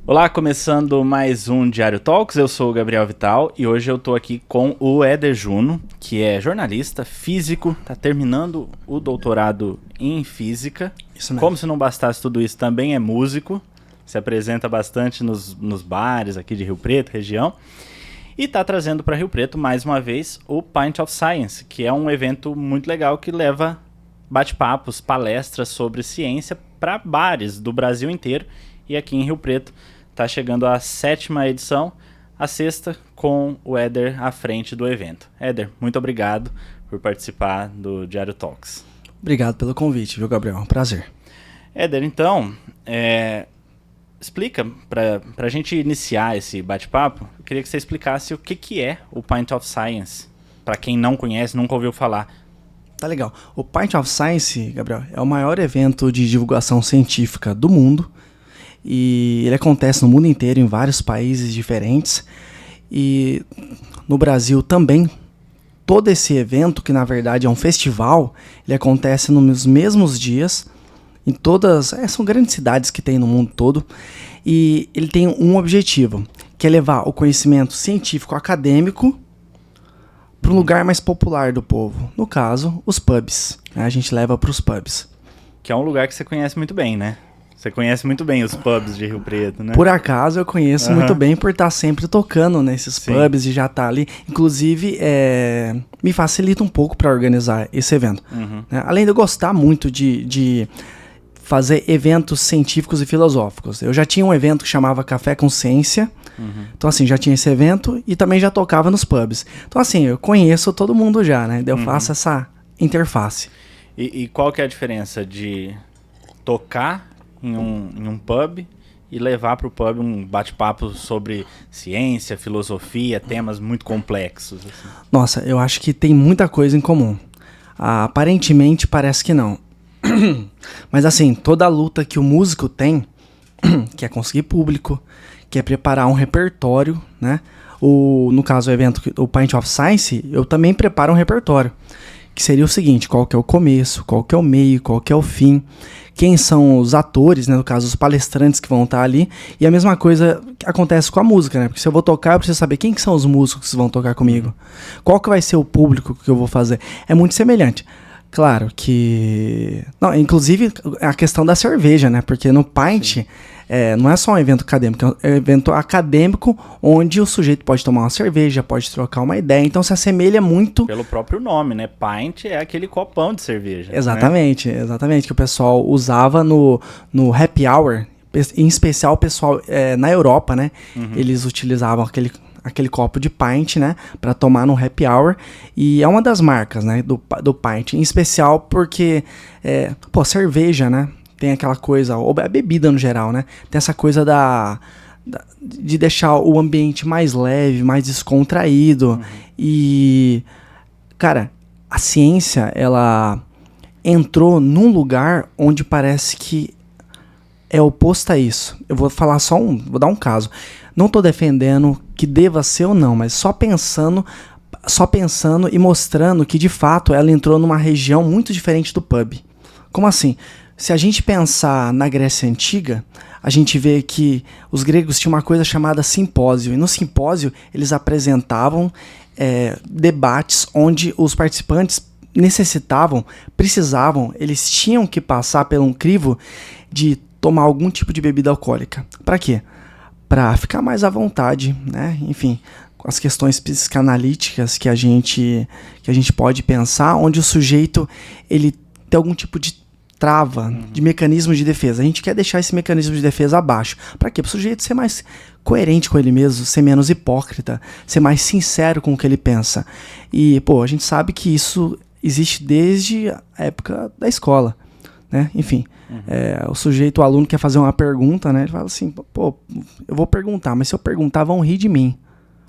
Olá, começando mais um Diário Talks, eu sou o Gabriel Vital e hoje eu tô aqui com o Éder Juno, que é jornalista, físico, tá terminando o doutorado em física. Isso mesmo. Como se não bastasse tudo isso, também é músico, se apresenta bastante nos bares aqui de Rio Preto, região, e tá trazendo para Rio Preto, mais uma vez, o Pint of Science, que é um evento muito legal que leva bate-papos, palestras sobre ciência para bares do Brasil inteiro, e aqui em Rio Preto tá chegando a 7ª edição, a 6ª, com o Éder à frente do evento. Éder, muito obrigado por participar do Diário Talks. Obrigado pelo convite, viu, Gabriel? É um prazer. Éder, então, explica, pra gente iniciar esse bate-papo, eu queria que você explicasse o que é o Pint of Science, para quem não conhece, nunca ouviu falar. Tá legal. O Pint of Science, Gabriel, é o maior evento de divulgação científica do mundo. E ele acontece no mundo inteiro, em vários países diferentes. E no Brasil também, todo esse evento, que na verdade é um festival, ele acontece nos mesmos dias, em todas, são grandes cidades que tem no mundo todo. E ele tem um objetivo, que é levar o conhecimento científico acadêmico para um lugar mais popular do povo. No caso, os pubs. A gente leva para os pubs. Que é um lugar que você conhece muito bem, né? Você conhece muito bem os pubs de Rio Preto, né? Por acaso eu conheço muito bem por estar sempre tocando nesses pubs e já estar ali. Inclusive, me facilita um pouco para organizar esse evento. Né? Além de eu gostar muito de fazer eventos científicos e filosóficos. Eu já tinha um evento que chamava Café com Ciência. Então, assim, já tinha esse evento e também já tocava nos pubs. Então, assim, eu conheço todo mundo já, né? Eu faço essa interface. E qual que é a diferença de tocar em um pub e levar para o pub um bate-papo sobre ciência, filosofia, temas muito complexos? Assim. Nossa, eu acho que tem muita coisa em comum. Aparentemente parece que não. Mas assim, toda a luta que o músico tem, que é conseguir público, que é preparar um repertório, né? No caso, o evento, o Pint of Science, eu também preparo um repertório. Que seria o seguinte, qual que é o começo, qual que é o meio, qual que é o fim, quem são os atores, né, no caso os palestrantes que vão estar ali, e a mesma coisa acontece com a música, né, porque se eu vou tocar eu preciso saber quem que são os músicos que vão tocar comigo, qual que vai ser o público que eu vou fazer, é muito semelhante. Claro que... Não, inclusive a questão da cerveja, né, porque no Pint... não é só um evento acadêmico, é um evento acadêmico onde o sujeito pode tomar uma cerveja, pode trocar uma ideia, então se assemelha muito... Pelo próprio nome, né? Pint é aquele copão de cerveja. Exatamente, né? Exatamente, que o pessoal usava no happy hour, em especial o pessoal na Europa, né? Eles utilizavam aquele copo de pint, né, para tomar no happy hour, e é uma das marcas, né, do pint, em especial porque, cerveja, né, tem aquela coisa, ou a bebida no geral, né? Tem essa coisa de deixar o ambiente mais leve, mais descontraído. E, cara, a ciência, ela entrou num lugar onde parece que é oposto a isso. Eu vou falar vou dar um caso. Não tô defendendo que deva ser ou não, mas só pensando e mostrando que, de fato, ela entrou numa região muito diferente do pub. Como assim? Se a gente pensar na Grécia Antiga, a gente vê que os gregos tinham uma coisa chamada simpósio. E no simpósio, eles apresentavam debates onde os participantes precisavam, eles tinham que passar por um crivo de tomar algum tipo de bebida alcoólica. Para quê? Para ficar mais à vontade, né? Enfim, com as questões psicanalíticas que a gente pode pensar, onde o sujeito ele tem algum tipo de trava, de mecanismo de defesa. A gente quer deixar esse mecanismo de defesa abaixo. Para quê? Para o sujeito ser mais coerente com ele mesmo, ser menos hipócrita, ser mais sincero com o que ele pensa. E, a gente sabe que isso existe desde a época da escola, né? Enfim, o aluno quer fazer uma pergunta, né? Ele fala assim, eu vou perguntar, mas se eu perguntar, vão rir de mim.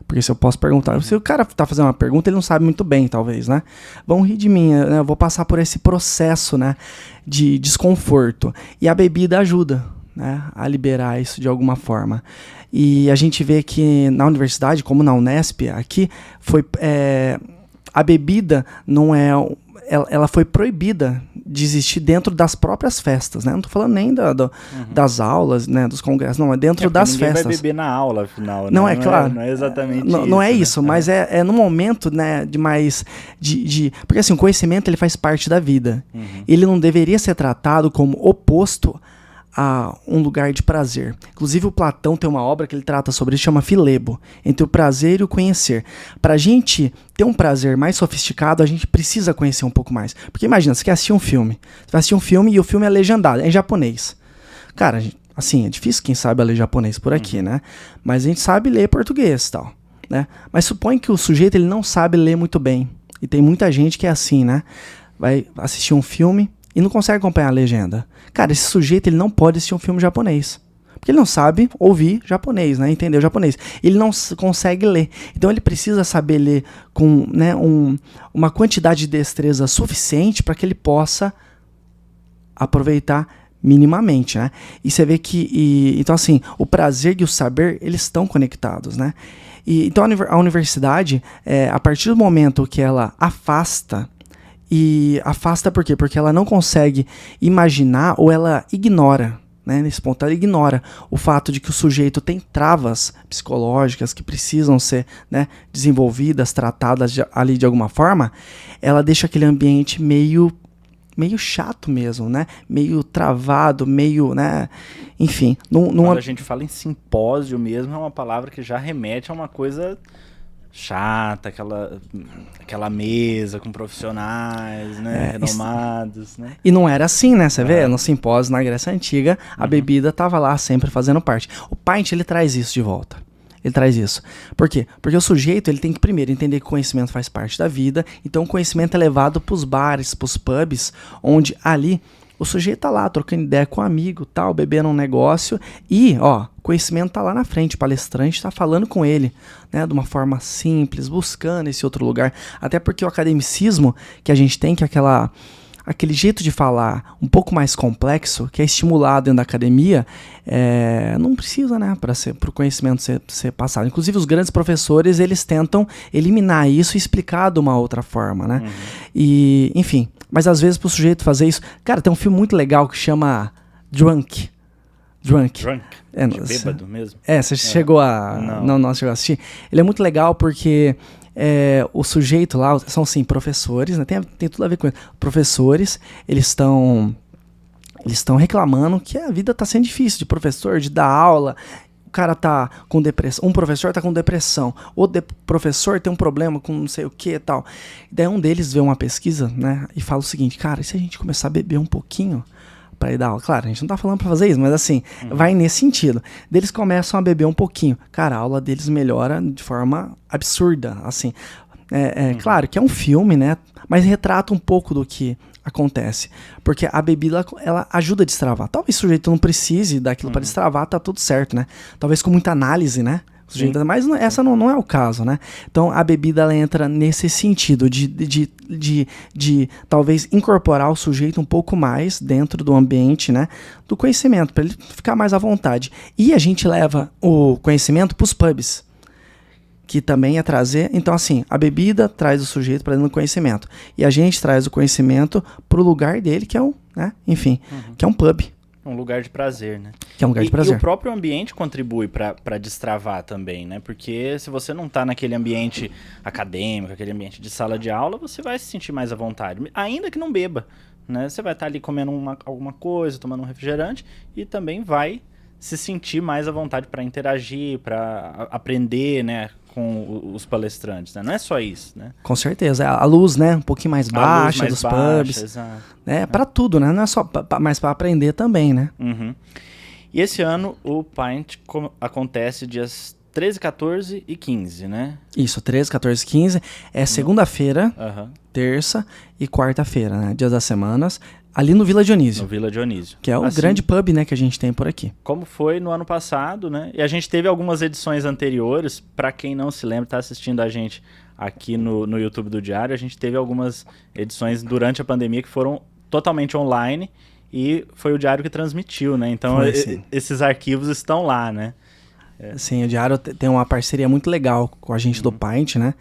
Porque se eu posso perguntar... Se o cara tá fazendo uma pergunta, ele não sabe muito bem, talvez, né? Vão rir de mim, né? Eu vou passar por esse processo, né, de desconforto. E a bebida ajuda, né, a liberar isso de alguma forma. E a gente vê que na universidade, como na Unesp, aqui, a bebida não é ela foi proibida de existir dentro das próprias festas, né? Não tô falando nem das aulas, né? Dos congressos, não, é dentro das ninguém festas. Vai beber na aula, afinal, né? Não, claro. Não é exatamente isso. Não é isso, né? Mas é no momento, né, de mais... Porque assim, o conhecimento, ele faz parte da vida. Ele não deveria ser tratado como oposto a um lugar de prazer. Inclusive o Platão tem uma obra que ele trata sobre isso, chama Filebo, entre o prazer e o conhecer. Para a gente ter um prazer mais sofisticado, a gente precisa conhecer um pouco mais. Porque imagina, você quer assistir um filme. Você vai assistir um filme e o filme é legendado, é em japonês. Cara, assim, é difícil quem sabe ler japonês por aqui, né? Mas a gente sabe ler português e tal, né? Mas supõe que o sujeito, ele não sabe ler muito bem. E tem muita gente que é assim, né? Vai assistir um filme e não consegue acompanhar a legenda. Cara, esse sujeito, ele não pode assistir um filme japonês. Porque ele não sabe ouvir japonês, né? Entender o japonês. Ele não consegue ler. Então ele precisa saber ler com, né, uma quantidade de destreza suficiente para que ele possa aproveitar minimamente, né? E você vê que... então, assim, o prazer e o saber, eles estão conectados, né? Então a universidade, a partir do momento que ela afasta... E afasta por quê? Porque ela não consegue imaginar ou ela ignora, né? Nesse ponto, ela ignora o fato de que o sujeito tem travas psicológicas que precisam ser, né, desenvolvidas, tratadas ali de alguma forma. Ela deixa aquele ambiente meio chato mesmo, né? Meio travado, meio, né? Enfim. Quando a gente fala em simpósio mesmo, é uma palavra que já remete a uma coisa... chata, aquela mesa com profissionais, né, renomados, né? E não era assim, né? Você vê, no simpósio na Grécia Antiga, a bebida tava lá sempre fazendo parte. O Pint, ele traz isso de volta. Ele traz isso. Por quê? Porque o sujeito, ele tem que primeiro entender que o conhecimento faz parte da vida, então o conhecimento é levado pros bares, pros pubs, onde ali o sujeito tá lá trocando ideia com um amigo, tal, bebendo um negócio e, ó, o conhecimento tá lá na frente, o palestrante tá falando com ele, né, de uma forma simples, buscando esse outro lugar. Até porque o academicismo que a gente tem, que é aquele jeito de falar um pouco mais complexo, que é estimulado dentro da academia, não precisa, né, para o conhecimento ser passado. Inclusive, os grandes professores, eles tentam eliminar isso e explicar de uma outra forma, né? E, enfim, mas às vezes pro sujeito fazer isso... Cara, tem um filme muito legal que chama Drunk. De bêbado mesmo? Você chegou a... Não chegou a assistir. Ele é muito legal porque... o sujeito lá, são sim professores, né? Tem tudo a ver com isso. Professores, eles estão reclamando que a vida tá sendo difícil de professor, de dar aula. O cara tá com depressão, um professor tá com depressão, outro professor tem um problema com não sei o que e tal. E daí um deles vê uma pesquisa, né? E fala o seguinte, cara, e se a gente começar a beber um pouquinho pra ir dar aula? Claro, a gente não tá falando pra fazer isso, mas assim, vai nesse sentido. Eles começam a beber um pouquinho. Cara, a aula deles melhora de forma absurda, assim. Claro que é um filme, né? Mas retrata um pouco do que acontece. Porque a bebida, ela ajuda a destravar. Talvez o sujeito não precise daquilo pra destravar, tá tudo certo, né? Talvez com muita análise, né? Mas essa não é o caso, né? Então a bebida, ela entra nesse sentido de talvez incorporar o sujeito um pouco mais dentro do ambiente, né? Do conhecimento, para ele ficar mais à vontade. E a gente leva o conhecimento para os pubs, que também é trazer... Então assim, a bebida traz o sujeito para dentro do conhecimento. E a gente traz o conhecimento para o lugar dele, que é né? Enfim, que é um pub. Um lugar de prazer, né? Que é um lugar de prazer. E o próprio ambiente contribui para destravar também, né? Porque se você não tá naquele ambiente acadêmico, aquele ambiente de sala de aula, você vai se sentir mais à vontade. Ainda que não beba, né? Você vai estar ali comendo alguma coisa, tomando um refrigerante e também vai se sentir mais à vontade para interagir, para aprender, né? Com os palestrantes, né? Não é só isso, né? Com certeza. A luz, né? Um pouquinho mais baixa dos pubs. Exato. Né? Para tudo, né? Não é só mas para aprender também, né? E esse ano o Pint acontece dias 13, 14 e 15, né? Isso, 13, 14 e 15. É segunda-feira, terça e quarta-feira, né? Dias das semanas. Ali no Vila Dionísio. No Vila Dionísio. Que é o grande pub, né, que a gente tem por aqui. Como foi no ano passado, né? E a gente teve algumas edições anteriores. Para quem não se lembra, tá assistindo a gente aqui no YouTube do Diário, a gente teve algumas edições durante a pandemia que foram totalmente online e foi o Diário que transmitiu, né? Então esses arquivos estão lá, né? Sim, o Diário tem uma parceria muito legal com a gente do Pint, né?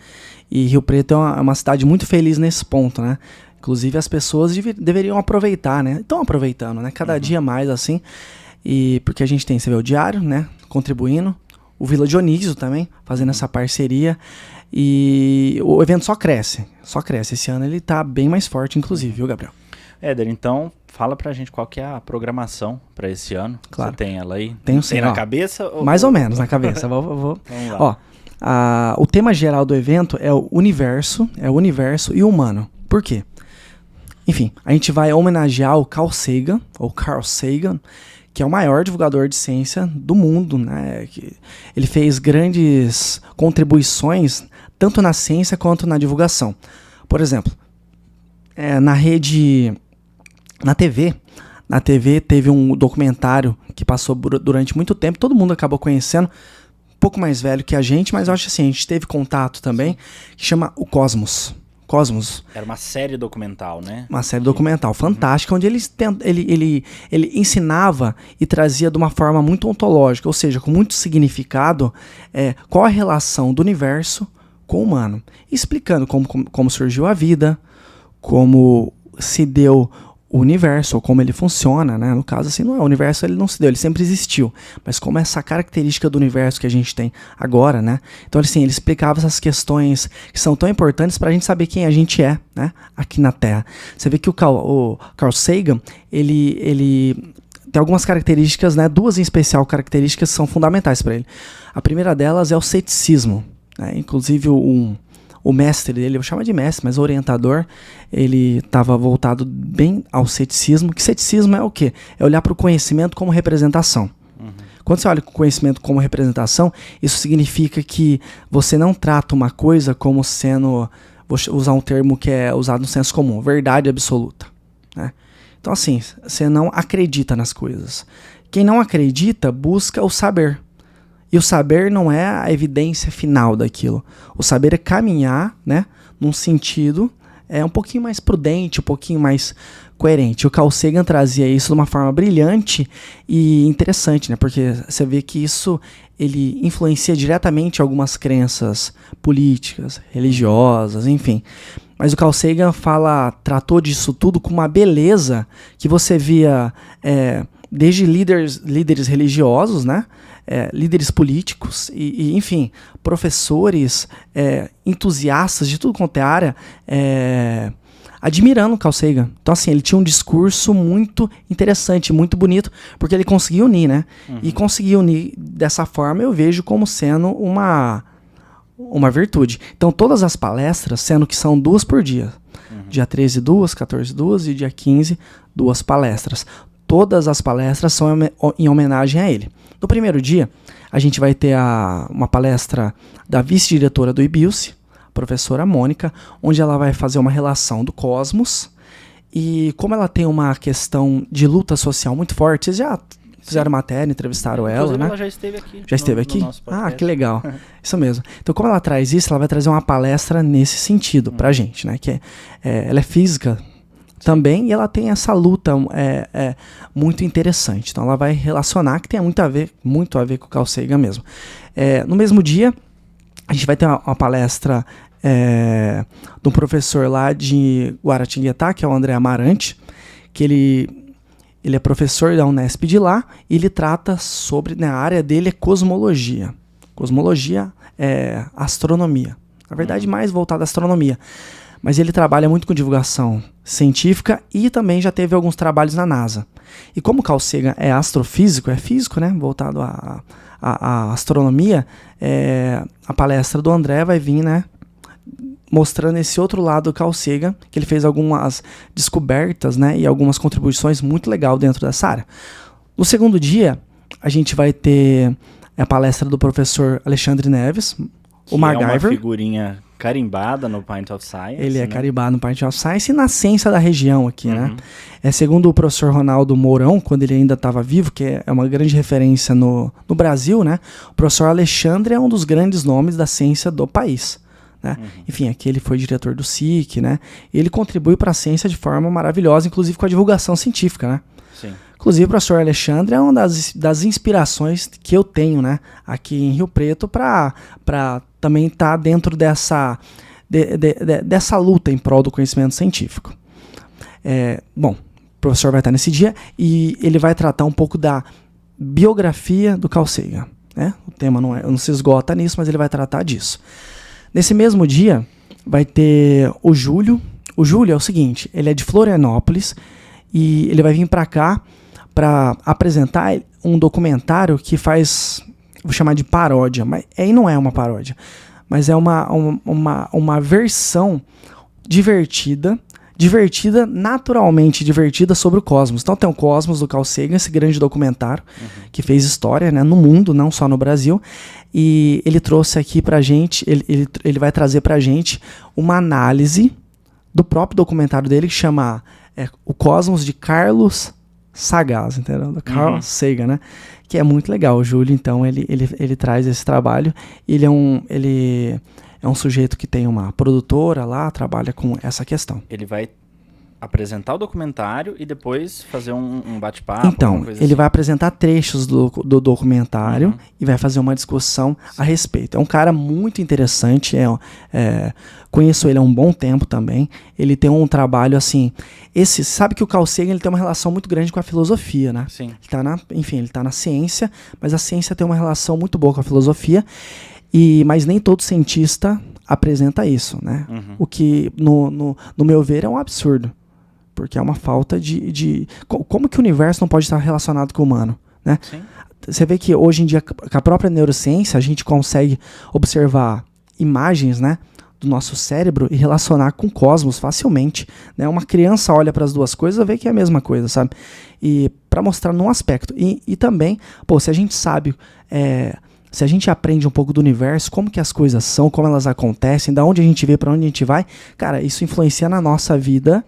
E Rio Preto é uma cidade muito feliz nesse ponto, né? Inclusive as pessoas deveriam aproveitar, né? Estão aproveitando, né? Cada dia mais assim. E porque a gente tem, você vê, o Diário, né? Contribuindo. O Vila Dionísio também, fazendo essa parceria. E o evento só cresce. Só cresce. Esse ano ele tá bém mais forte, inclusive, viu, Gabriel? Éder, então fala pra gente qual que é a programação pra esse ano. Claro. Você tem ela aí? Tenho sim. Tem na cabeça? Mais ou menos na cabeça. Vou. Vamos lá. Ó, o tema geral do evento é o universo e o humano. Por quê? Enfim, a gente vai homenagear o Carl Sagan, que é o maior divulgador de ciência do mundo, né? Ele fez grandes contribuições tanto na ciência quanto na divulgação. Por exemplo, na TV teve um documentário que passou durante muito tempo, todo mundo acabou conhecendo, um pouco mais velho que a gente, mas eu acho assim, a gente teve contato também, que chama o Cosmos. Era uma série documental, né? Uma série documental fantástica, onde ele ensinava e trazia de uma forma muito ontológica, ou seja, com muito significado, qual a relação do universo com o humano. Explicando como surgiu a vida, como se deu o universo, ou como ele funciona, né? No caso, assim, o universo ele não se deu, ele sempre existiu. Mas como essa característica do universo que a gente tem agora, né? Então, assim, ele explicava essas questões que são tão importantes para a gente saber quem a gente é, né? Aqui na Terra. Você vê que o Carl Sagan, ele tem algumas características, né? Duas em especial características que são fundamentais para ele. A primeira delas é o ceticismo, né? Inclusive o mestre dele, eu chamo de mestre, mas o orientador, ele estava voltado bem ao ceticismo. Que ceticismo é o quê? É olhar para o conhecimento como representação. Quando você olha o conhecimento como representação, isso significa que você não trata uma coisa como sendo, vou usar um termo que é usado no senso comum, verdade absoluta, né? Então assim, você não acredita nas coisas. Quem não acredita busca o saber. E o saber não é a evidência final daquilo. O saber é caminhar, né, num sentido um pouquinho mais prudente, um pouquinho mais coerente. O Carl Sagan trazia isso de uma forma brilhante e interessante, né, porque você vê que isso ele influencia diretamente algumas crenças políticas, religiosas, enfim. Mas o Carl Sagan tratou disso tudo com uma beleza que você via desde líderes religiosos, né? Líderes políticos e, enfim, professores, entusiastas de tudo quanto é área, admirando o Carl Sagan. Então, assim, ele tinha um discurso muito interessante, muito bonito, porque ele conseguia unir, né? E conseguir unir dessa forma eu vejo como sendo uma virtude. Então, todas as palestras, sendo que são 2 por dia. Dia 13, 2, 14, 2 e dia 15, 2 palestras. Todas as palestras são em homenagem a ele. No primeiro dia, a gente vai ter uma palestra da vice-diretora do IBIUSC, a professora Mônica, onde ela vai fazer uma relação do cosmos. E como ela tem uma questão de luta social muito forte, vocês já fizeram matéria, entrevistaram ela, né? Ela já esteve aqui. Já esteve aqui? No nosso podcast. Que legal. Isso mesmo. Então, como ela traz isso, ela vai trazer uma palestra nesse sentido pra gente, né? Que ela é física também, e ela tem essa luta muito interessante. Então ela vai relacionar, que tem muito a ver com o Carl Sagan mesmo. No mesmo dia, a gente vai ter uma palestra de um professor lá de Guaratinguetá, que é o André Amarante, que ele é professor da Unesp de lá, e ele trata sobre, né, a área dele é cosmologia. Cosmologia é astronomia. Na verdade, mais voltado à astronomia. Mas ele trabalha muito com divulgação científica e também já teve alguns trabalhos na NASA. E como Carl Sagan é astrofísico, é físico, né, voltado à astronomia, a palestra do André vai vir, né, mostrando esse outro lado do Carl Sagan, que ele fez algumas descobertas, né, e algumas contribuições muito legais dentro dessa área. No segundo dia, a gente vai ter a palestra do professor Alexandre Neves, o MacGyver. É uma figurinha carimbada no Pint of Science. Ele é carimbado no Pint of Science e na ciência da região aqui, né? Segundo o professor Ronaldo Mourão, quando ele ainda estava vivo, que é uma grande referência no Brasil, né? O professor Alexandre é um dos grandes nomes da ciência do país, né? Enfim, aqui ele foi diretor do SIC, né? Ele contribui para a ciência de forma maravilhosa, inclusive com a divulgação científica, né? Sim. Inclusive, o professor Alexandre é uma das inspirações que eu tenho, né, aqui em Rio Preto para também estar dentro dessa luta em prol do conhecimento científico. Bom, o professor vai estar nesse dia e ele vai tratar um pouco da biografia do Carl Sagan, né? O tema não se esgota nisso, mas ele vai tratar disso. Nesse mesmo dia, vai ter o Júlio. O Júlio é o seguinte, ele é de Florianópolis e ele vai vir para cá para apresentar um documentário que faz, vou chamar de paródia, mas aí não é uma paródia, mas é uma versão divertida, naturalmente divertida sobre o Cosmos. Então tem o Cosmos do Carl Sagan, esse grande documentário que fez história, né, no mundo, não só no Brasil, e ele trouxe aqui pra gente, ele vai trazer pra gente uma análise do próprio documentário dele que chama O Cosmos de Carlos Sagaz, entendeu? Do Carl Sagan, né? Que é muito legal. O Júlio, então, ele traz esse trabalho. Ele é um sujeito que tem uma produtora lá, trabalha com essa questão. Ele vai apresentar o documentário e depois fazer um bate-papo? Então, ele vai apresentar trechos do documentário e vai fazer uma discussão a respeito. É um cara muito interessante, conheço ele há um bom tempo também. Ele tem um trabalho assim... Sabe que o Carl Sagan ele tem uma relação muito grande com a filosofia, né? Sim. Ele está na ciência, mas a ciência tem uma relação muito boa com a filosofia, mas nem todo cientista apresenta isso, né? O que, no meu ver, é um absurdo. Porque é uma falta de... Como que o universo não pode estar relacionado com o humano, né? Sim. Você vê que hoje em dia, com a própria neurociência, a gente consegue observar imagens, né, do nosso cérebro e relacionar com o cosmos facilmente, né? Uma criança olha para as duas coisas e vê que é a mesma coisa, sabe? E para mostrar num aspecto. E também, se a gente sabe... se a gente aprende um pouco do universo, como que as coisas são, como elas acontecem, da onde a gente vê, para onde a gente vai, cara, isso influencia na nossa vida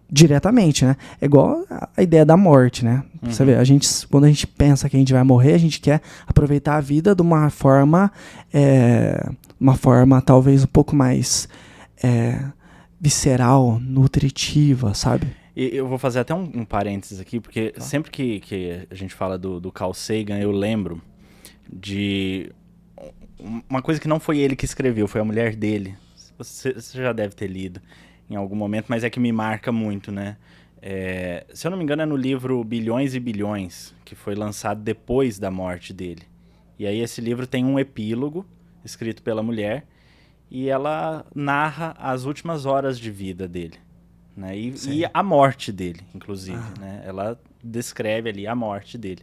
diretamente, né? É igual a ideia da morte, né? Você vê, quando a gente pensa que a gente vai morrer, a gente quer aproveitar a vida de uma forma talvez um pouco mais visceral, nutritiva, sabe? E eu vou fazer até um parênteses aqui, porque sempre que a gente fala do Carl Sagan, eu lembro de uma coisa que não foi ele que escreveu, foi a mulher dele. Você já deve ter lido em algum momento, mas é que me marca muito, né? Se eu não me engano, é no livro Bilhões e Bilhões, que foi lançado depois da morte dele. E aí esse livro tem um epílogo escrito pela mulher e ela narra as últimas horas de vida dele, né? E a morte dele, inclusive, né? Ela descreve ali a morte dele.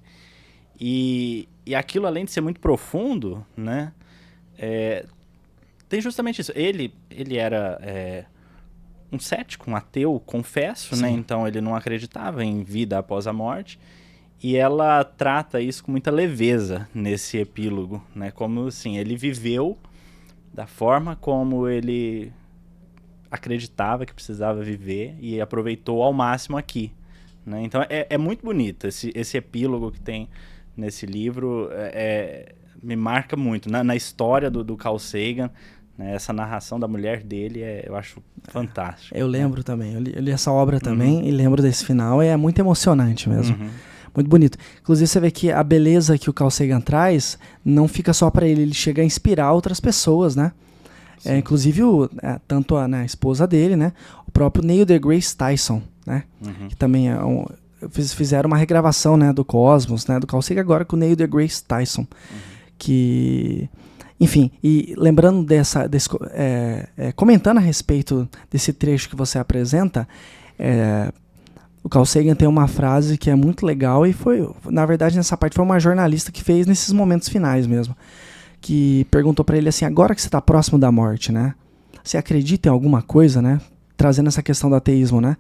E aquilo, além de ser muito profundo, né? Tem justamente isso. Ele era um cético, um ateu, confesso, né? Então ele não acreditava em vida após a morte. E ela trata isso com muita leveza nesse epílogo, né? Como assim, ele viveu da forma como ele acreditava que precisava viver e aproveitou ao máximo aqui, né? Então é muito bonito esse epílogo que tem nesse livro, me marca muito na história do Carl Sagan, né? Essa narração da mulher dele eu acho fantástico. Eu lembro também, eu li essa obra também e lembro desse final, é muito emocionante mesmo. Muito bonito. Inclusive você vê que a beleza que o Carl Sagan traz não fica só para ele chega a inspirar outras pessoas, né? Inclusive tanto a esposa dele, né? O próprio Neil deGrasse Tyson, né? Que também fizeram uma regravação, né, do Cosmos, né, do Carl Sagan, agora com o Neil deGrasse Tyson, que, enfim, e lembrando comentando a respeito desse trecho que você apresenta, o Carl Sagan tem uma frase que é muito legal e na verdade, nessa parte foi uma jornalista que fez nesses momentos finais mesmo, que perguntou para ele assim, agora que você está próximo da morte, né, você acredita em alguma coisa, né, trazendo essa questão do ateísmo, né,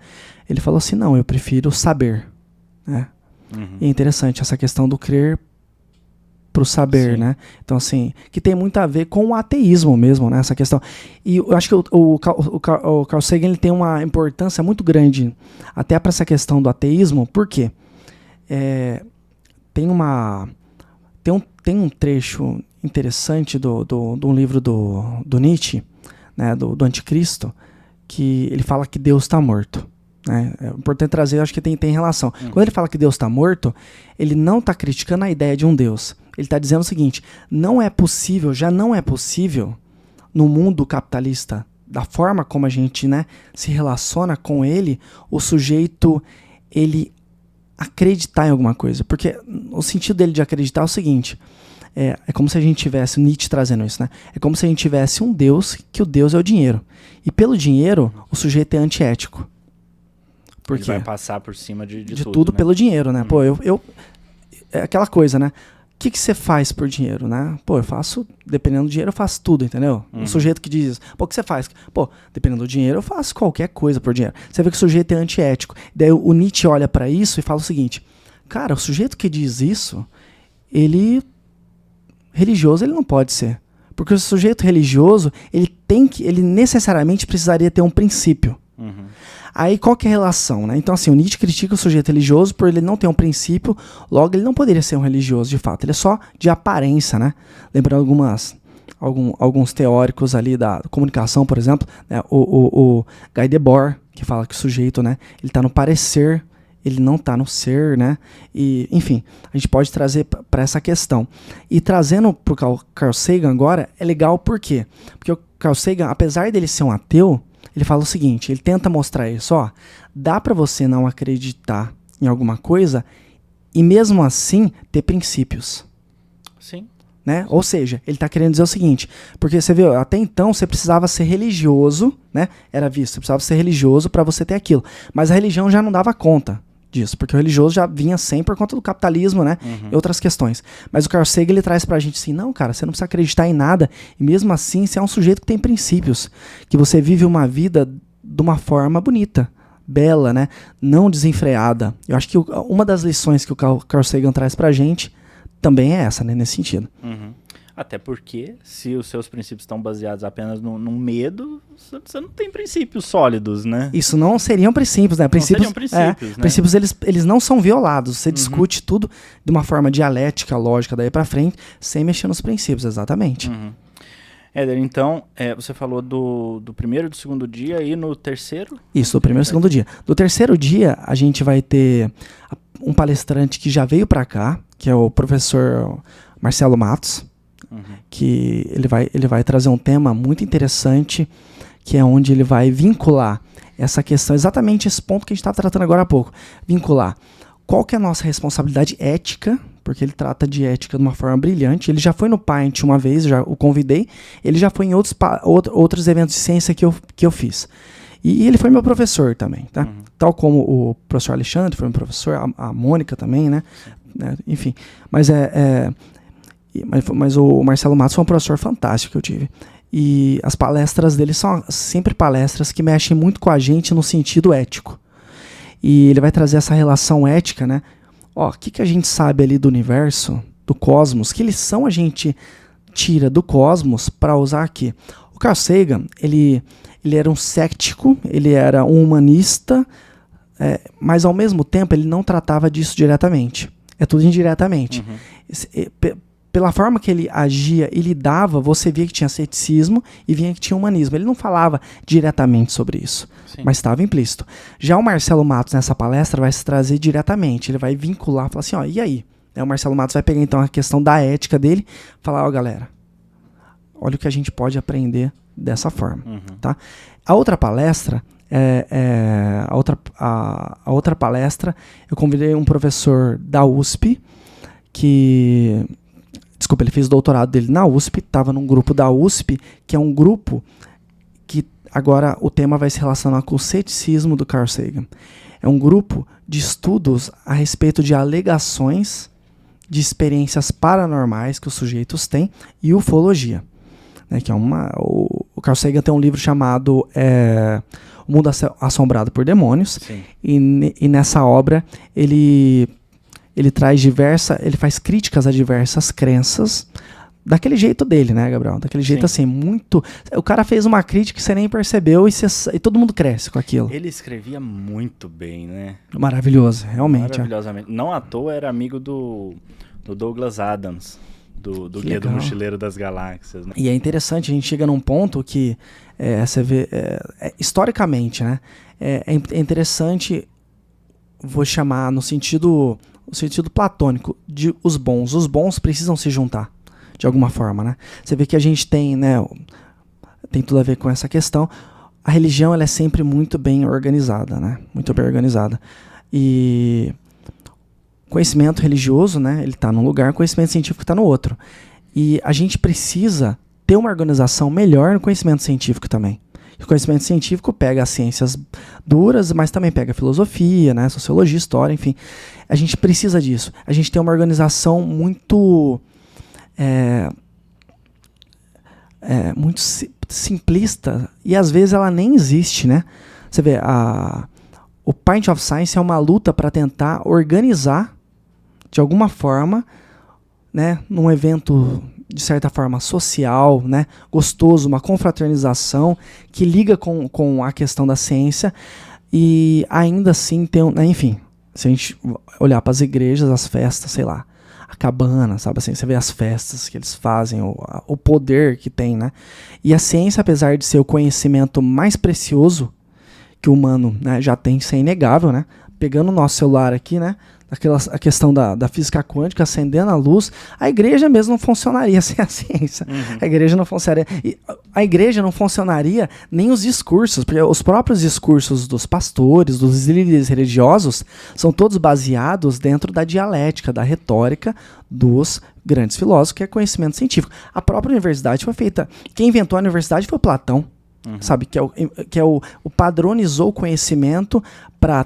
ele falou assim, não, eu prefiro saber, né? E é interessante essa questão do crer pro saber, né? Então, assim, que tem muito a ver com o ateísmo mesmo, né? Essa questão. E eu acho que o Carl Sagan ele tem uma importância muito grande até para essa questão do ateísmo, porque tem um trecho interessante de um livro do Nietzsche, né? Do Anticristo, que ele fala que Deus está morto. É importante trazer, acho que tem relação. Quando ele fala que Deus está morto, ele não está criticando a ideia de um Deus. Ele está dizendo o seguinte, já não é possível, no mundo capitalista da forma como a gente, né, se relaciona com ele, o sujeito, ele acreditar em alguma coisa. Porque o sentido dele de acreditar é o seguinte, é como se a gente tivesse, o Nietzsche trazendo isso, né? É como se a gente tivesse um Deus, que o Deus é o dinheiro. E pelo dinheiro, o sujeito é antiético. Por quê? Ele vai passar por cima de tudo né? pelo dinheiro, né? Pô, é aquela coisa, né? O que você faz por dinheiro, né? Pô, eu faço, dependendo do dinheiro, eu faço tudo, entendeu? Um sujeito que diz, pô, o que você faz? Pô, dependendo do dinheiro, eu faço qualquer coisa por dinheiro. Você vê que o sujeito é antiético. Daí o Nietzsche olha pra isso e fala o seguinte, cara, o sujeito que diz isso, religioso ele não pode ser. Porque o sujeito religioso, ele necessariamente precisaria ter um princípio. Aí qual que é a relação, né? Então assim, o Nietzsche critica o sujeito religioso por ele não ter um princípio, logo ele não poderia ser um religioso de fato, ele é só de aparência, né? Lembrando alguns teóricos ali da comunicação, por exemplo, né? O Guy Debord, que fala que o sujeito, né, ele está no parecer, ele não está no ser, né? E, enfim, a gente pode trazer para essa questão. E trazendo para o Carl Sagan agora, é legal por quê? Porque o Carl Sagan, apesar dele ser um ateu, ele fala o seguinte, ele tenta mostrar isso, ó, dá para você não acreditar em alguma coisa e mesmo assim ter princípios. Sim. Né? Ou seja, ele está querendo dizer o seguinte, porque você viu, até então você precisava ser religioso, né? Era visto, você precisava ser religioso para você ter aquilo. Mas a religião já não dava conta disso, porque o religioso já vinha sempre por conta do capitalismo, né? E outras questões. Mas o Carl Sagan, ele traz pra gente assim, não, cara, você não precisa acreditar em nada, e mesmo assim você é um sujeito que tem princípios, que você vive uma vida de uma forma bonita, bela, né? Não desenfreada. Eu acho que uma das lições que o Carl Sagan traz pra gente também é essa, né? Nesse sentido. Até porque, se os seus princípios estão baseados apenas num medo, você não tem princípios sólidos, né? Isso não seriam princípios, né? Princípios, não seriam princípios, né? Princípios, eles não são violados. Você discute tudo de uma forma dialética, lógica, daí pra frente, sem mexer nos princípios, exatamente. Éder, então, você falou do primeiro e do segundo dia e no terceiro? Isso, do primeiro e segundo dia. Do terceiro dia, a gente vai ter um palestrante que já veio pra cá, que é o professor Marcelo Matos, que ele vai trazer um tema muito interessante, que é onde ele vai vincular essa questão, exatamente esse ponto que a gente estava tratando agora há pouco, vincular qual que é a nossa responsabilidade ética, porque ele trata de ética de uma forma brilhante. Ele já foi no Paint uma vez, já o convidei, ele já foi em outros eventos de ciência que eu fiz. E ele foi meu professor também, tá? Tal como o professor Alexandre foi meu professor, a Mônica também, né? Enfim, mas o Marcelo Matos foi um professor fantástico que eu tive. E as palestras dele são sempre palestras que mexem muito com a gente no sentido ético. E ele vai trazer essa relação ética, né? Ó, o que a gente sabe ali do universo, do cosmos? Que lição a gente tira do cosmos para usar aqui? O Carl Sagan, ele era um cético, ele era um humanista, mas ao mesmo tempo ele não tratava disso diretamente. É tudo indiretamente. Pela forma que ele agia e lidava, você via que tinha ceticismo e via que tinha humanismo. Ele não falava diretamente sobre isso, mas estava implícito. Já o Marcelo Matos, nessa palestra, vai se trazer diretamente. Ele vai vincular, falar assim, ó, e aí? O Marcelo Matos vai pegar, então, a questão da ética dele, falar, ó, galera, olha o que a gente pode aprender dessa forma. Tá? A outra palestra, a outra palestra, eu convidei um professor da USP, ele fez o doutorado dele na USP, estava num grupo da USP, que é um grupo que agora o tema vai se relacionar com o ceticismo do Carl Sagan. É um grupo de estudos a respeito de alegações de experiências paranormais que os sujeitos têm e ufologia. Né, que é o Carl Sagan tem um livro chamado O Mundo Assombrado por Demônios, e nessa obra ele faz críticas a diversas crenças, daquele jeito dele, né, Gabriel? Daquele jeito assim, muito... O cara fez uma crítica que você nem percebeu e todo mundo cresce com aquilo. Ele escrevia muito bem, né? Maravilhoso, realmente. Maravilhosamente. Não à toa era amigo do Douglas Adams, do Guia do Mochileiro das Galáxias, né? E é interessante, a gente chega num ponto que você vê, historicamente, né? É interessante, vou chamar no sentido platônico, de os bons. Os bons precisam se juntar, de alguma forma, né? Você vê que a gente tem, né? tem tudo a ver com essa questão. A religião, ela é sempre muito bem organizada, né? Muito bem organizada. E conhecimento religioso, né? Ele está num lugar, conhecimento científico está no outro. E a gente precisa ter uma organização melhor no conhecimento científico também. O conhecimento científico pega as ciências duras, mas também pega filosofia, né? Sociologia, história, enfim. A gente precisa disso. A gente tem uma organização muito... muito simplista, e às vezes ela nem existe, né? Você vê, o Pint of Science é uma luta para tentar organizar, de alguma forma, né, num evento, de certa forma, social, né, gostoso, uma confraternização que liga com a questão da ciência, e ainda assim tem, né, enfim, se a gente olhar para as igrejas, as festas, sei lá, a cabana, sabe assim, você vê as festas que eles fazem, o poder que tem, né? E a ciência, apesar de ser o conhecimento mais precioso que o humano, né, já tem, isso é inegável, né? Pegando o nosso celular aqui, né? A questão da física quântica, acendendo a luz, a igreja mesmo não funcionaria sem a ciência. Uhum. A igreja não funcionaria. A igreja não funcionaria nem os discursos, porque os próprios discursos dos pastores, dos líderes religiosos, são todos baseados dentro da dialética, da retórica dos grandes filósofos, que é conhecimento científico. A própria universidade foi feita... Quem inventou a universidade foi Platão. Uhum. Sabe, que é o padronizou o conhecimento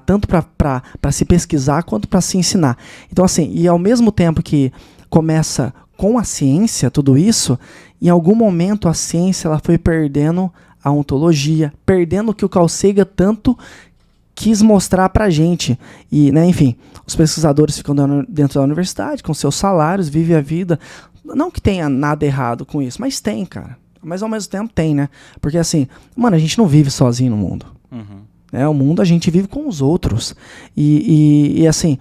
tanto para se pesquisar quanto para se ensinar. Então, assim, e ao mesmo tempo que começa com a ciência, tudo isso, em algum momento a ciência ela foi perdendo a ontologia, perdendo o que o Carl Sagan tanto quis mostrar pra gente. E, né, enfim, os pesquisadores ficam dentro da universidade com seus salários, vivem a vida. Não que tenha nada errado com isso, mas tem, cara. Mas ao mesmo tempo tem, né? Porque assim, mano, a gente não vive sozinho no mundo. Uhum. O mundo a gente vive com os outros. E assim,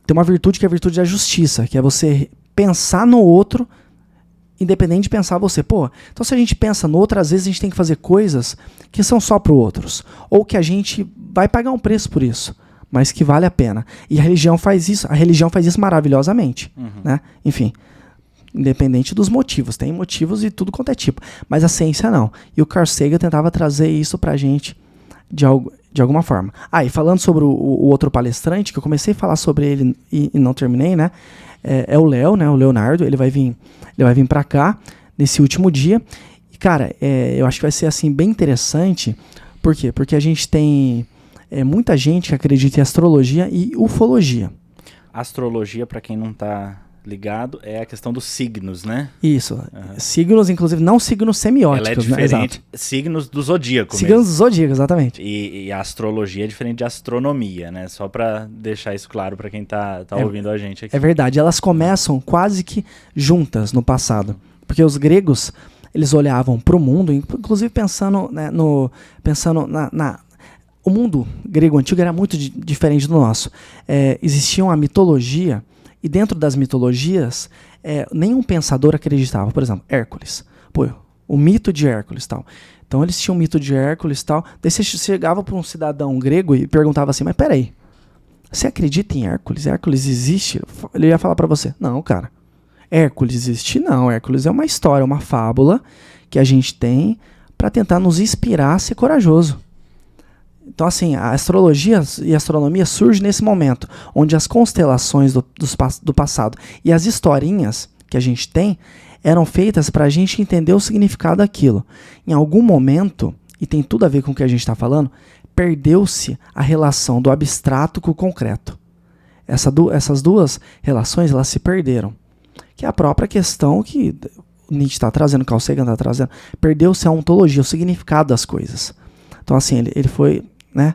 tem uma virtude que é a virtude da justiça, que é você pensar no outro, independente de pensar você. Pô, então se a gente pensa no outro, às vezes a gente tem que fazer coisas que são só para os outros. Ou que a gente vai pagar um preço por isso, mas que vale a pena. E a religião faz isso maravilhosamente. Uhum. Né? Enfim. Independente dos motivos, tem motivos e tudo quanto é tipo, mas a ciência não. E o Carl Sagan tentava trazer isso pra gente de alguma forma. E falando sobre o outro palestrante, que eu comecei a falar sobre ele e não terminei, né? É o Léo, né? O Leonardo, ele vai vir pra cá nesse último dia. E, cara, eu acho que vai ser assim bem interessante. Por quê? Porque a gente tem muita gente que acredita em astrologia e ufologia. Astrologia, pra quem não tá ligado, é a questão dos signos, né? Isso. Uhum. Signos, inclusive, não signos semióticos. Ela é diferente. Né? Signos do zodíaco. Signos do zodíaco, exatamente. E a astrologia é diferente de astronomia, né? Só pra deixar isso claro pra quem tá ouvindo a gente aqui. É verdade. Elas começam quase que juntas no passado. Porque os gregos, eles olhavam pro mundo, inclusive pensando, né, o mundo grego antigo era muito diferente do nosso. Existia a mitologia. E dentro das mitologias, nenhum pensador acreditava. Por exemplo, Hércules. Pô, o mito de Hércules tal. Então eles tinham o mito de Hércules tal. Daí você chegava para um cidadão grego e perguntava assim, mas peraí, você acredita em Hércules? Hércules existe? Ele ia falar para você, não, cara. Hércules existe? Não. Hércules é uma história, uma fábula que a gente tem para tentar nos inspirar a ser corajoso. Então, assim, a astrologia e a astronomia surgem nesse momento, onde as constelações do passado e as historinhas que a gente tem eram feitas para a gente entender o significado daquilo. Em algum momento, e tem tudo a ver com o que a gente está falando, perdeu-se a relação do abstrato com o concreto. Essas duas relações, elas se perderam. Que é a própria questão que o Nietzsche está trazendo, Carl Sagan está trazendo. Perdeu-se a ontologia, o significado das coisas. Então, assim, ele foi... Né?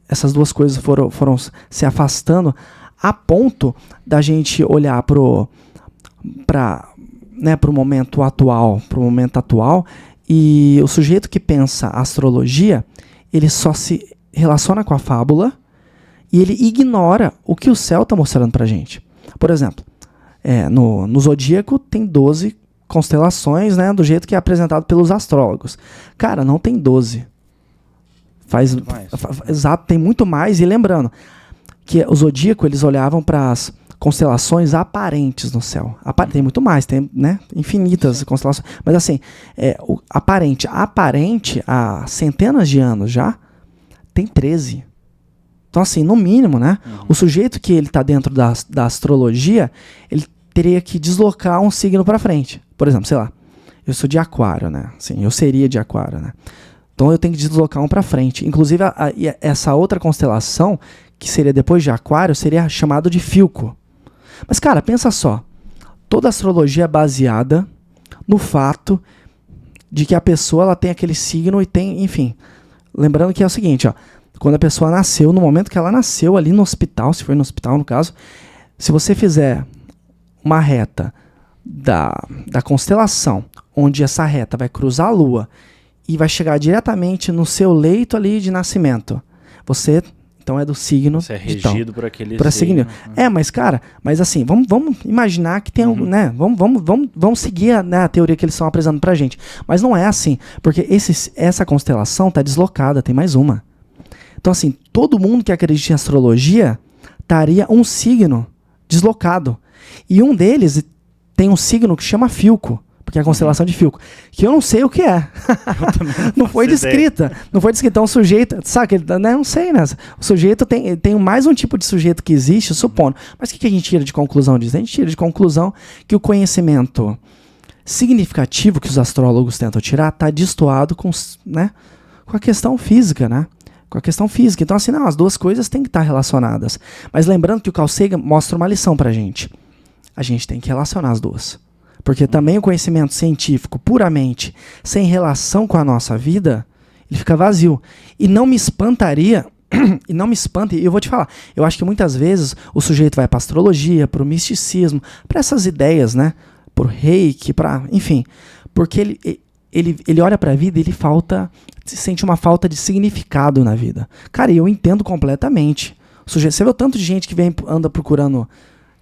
Essas duas coisas foram se afastando a ponto da gente olhar pro momento atual, e o sujeito que pensa astrologia, ele só se relaciona com a fábula e ele ignora o que o céu está mostrando pra gente. Por exemplo, no zodíaco tem 12 constelações, né, do jeito que é apresentado pelos astrólogos. Cara, não tem 12. Exato, tem muito mais. E lembrando que o zodíaco, eles olhavam para as constelações aparentes no céu. Tem muito mais, tem, né, infinitas constelações. Mas assim, aparente há centenas de anos já, tem 13. Então assim, no mínimo, né, o sujeito que ele está dentro da astrologia, ele teria que deslocar um signo para frente. Por exemplo, sei lá, eu sou de Aquário, né? Assim, eu seria de Aquário, né? Então eu tenho que deslocar um para frente. Inclusive, essa outra constelação, que seria depois de Aquário, seria chamado de Filco. Mas, cara, pensa só. Toda astrologia é baseada no fato de que a pessoa ela tem aquele signo e tem, enfim. Lembrando que é o seguinte, ó. Quando a pessoa nasceu, no momento que ela nasceu ali no hospital, se for no hospital no caso, se você fizer uma reta da constelação, onde essa reta vai cruzar a Lua e vai chegar diretamente no seu leito ali de nascimento, você então é do signo. Você é regido por aquele signo. Mas cara, assim, vamos imaginar que tem né? Vamos seguir a teoria que eles estão apresentando pra gente. Mas não é assim, porque essa constelação tá deslocada, tem mais uma. Então assim, todo mundo que acredita em astrologia estaria um signo deslocado. E um deles tem um signo que chama Filco, porque é a constelação de Filco, que eu não sei o que é. Não foi descrita. Não foi descrita. Então o sujeito, sabe, né, não sei, né? O sujeito tem mais um tipo de sujeito que existe, supondo. Mas o que a gente tira de conclusão disso? A gente tira de conclusão que o conhecimento significativo que os astrólogos tentam tirar está destoado com a questão física, né? Com a questão física. Então, assim, não, as duas coisas têm que estar relacionadas. Mas lembrando que o Carl Sagan mostra uma lição pra gente. A gente tem que relacionar as duas. Porque também o conhecimento científico, puramente, sem relação com a nossa vida, ele fica vazio. E não me espantaria, e eu vou te falar, eu acho que muitas vezes o sujeito vai para astrologia, para o misticismo, para essas ideias, né? Por reiki, enfim, porque ele olha para a vida e ele sente uma falta de significado na vida. Cara, eu entendo completamente. Você vê o tanto de gente que anda procurando,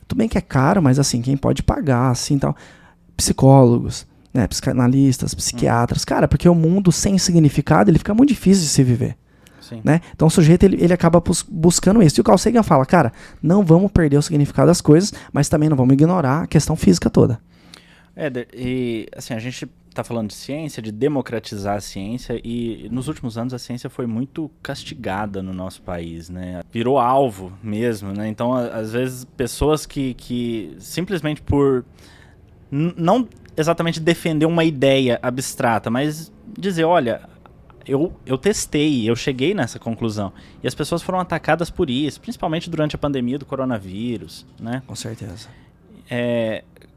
tudo bem que é caro, mas assim, quem pode pagar, assim, tal, psicólogos, né, psicanalistas, psiquiatras, cara, porque o mundo sem significado, ele fica muito difícil de se viver. Sim. Né? Então o sujeito, ele acaba buscando isso. E o Carl Sagan fala, cara, não vamos perder o significado das coisas, mas também não vamos ignorar a questão física toda. E assim, a gente está falando de ciência, de democratizar a ciência, e nos últimos anos a ciência foi muito castigada no nosso país, né? Virou alvo mesmo, né? Então, às vezes, pessoas que simplesmente por não exatamente defender uma ideia abstrata, mas dizer, olha, eu testei, eu cheguei nessa conclusão. E as pessoas foram atacadas por isso, principalmente durante a pandemia do coronavírus, né? Com certeza.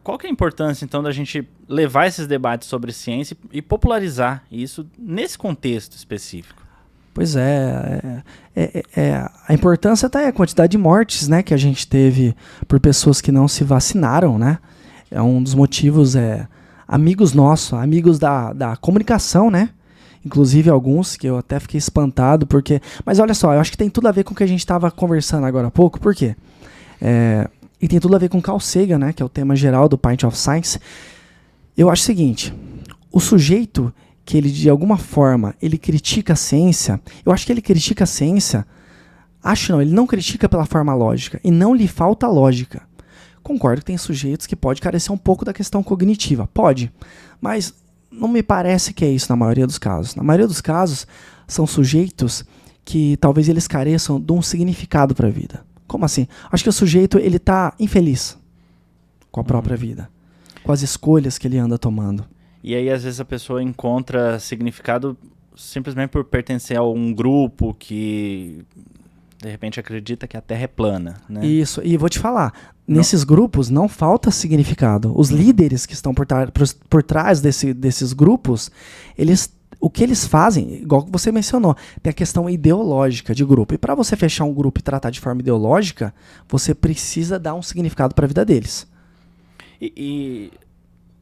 Qual que é a importância, então, da gente levar esses debates sobre ciência e popularizar isso nesse contexto específico? Pois a importância até é a quantidade de mortes, né, que a gente teve por pessoas que não se vacinaram, né? É um dos motivos, amigos nossos, amigos da comunicação, né? Inclusive alguns que eu até fiquei espantado, porque... Mas olha só, eu acho que tem tudo a ver com o que a gente estava conversando agora há pouco, por quê? E tem tudo a ver com Carl Sagan, né, que é o tema geral do Pint of Science. Eu acho o seguinte, o sujeito que ele, de alguma forma, ele critica a ciência, eu acho que ele critica a ciência, ele não critica pela forma lógica, e não lhe falta lógica. Concordo que tem sujeitos que pode carecer um pouco da questão cognitiva, pode, mas não me parece que é isso na maioria dos casos. Na maioria dos casos, são sujeitos que talvez eles careçam de um significado para a vida. Como assim? Acho que o sujeito, ele tá infeliz com a própria vida, com as escolhas que ele anda tomando. E aí, às vezes, a pessoa encontra significado simplesmente por pertencer a um grupo que, de repente, acredita que a Terra é plana, né? Isso, e vou te falar, nesses grupos não falta significado. Os líderes que estão por trás desses grupos, o que eles fazem, igual que você mencionou, tem a questão ideológica de grupo. E para você fechar um grupo e tratar de forma ideológica, você precisa dar um significado para a vida deles. E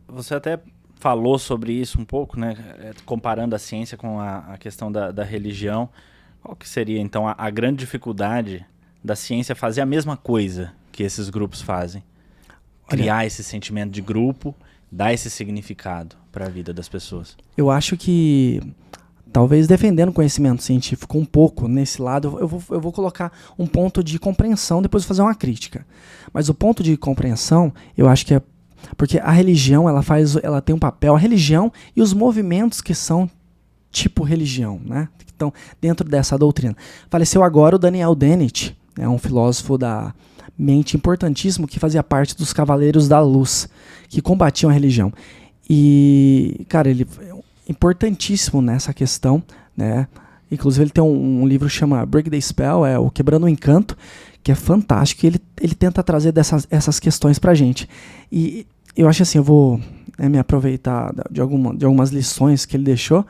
você até falou sobre isso um pouco, né? Comparando a ciência com a questão da religião. Qual que seria, então, a grande dificuldade da ciência fazer a mesma coisa que esses grupos fazem? Criar esse sentimento de grupo, dar esse significado para a vida das pessoas. Eu acho que talvez defendendo o conhecimento científico um pouco nesse lado, eu vou colocar um ponto de compreensão, depois vou fazer uma crítica. Mas o ponto de compreensão, eu acho que é porque a religião, ela tem um papel, a religião e os movimentos que são tipo religião, né? Que estão dentro dessa doutrina. Faleceu agora o Daniel Dennett, um filósofo da mente importantíssimo que fazia parte dos Cavaleiros da Luz, que combatiam a religião. E, cara, ele é importantíssimo nessa questão, né? Inclusive ele tem um livro que chama Break the Spell, o Quebrando o Encanto, que é fantástico, e ele tenta trazer essas questões pra gente. E eu acho assim, eu vou me aproveitar de algumas lições que ele deixou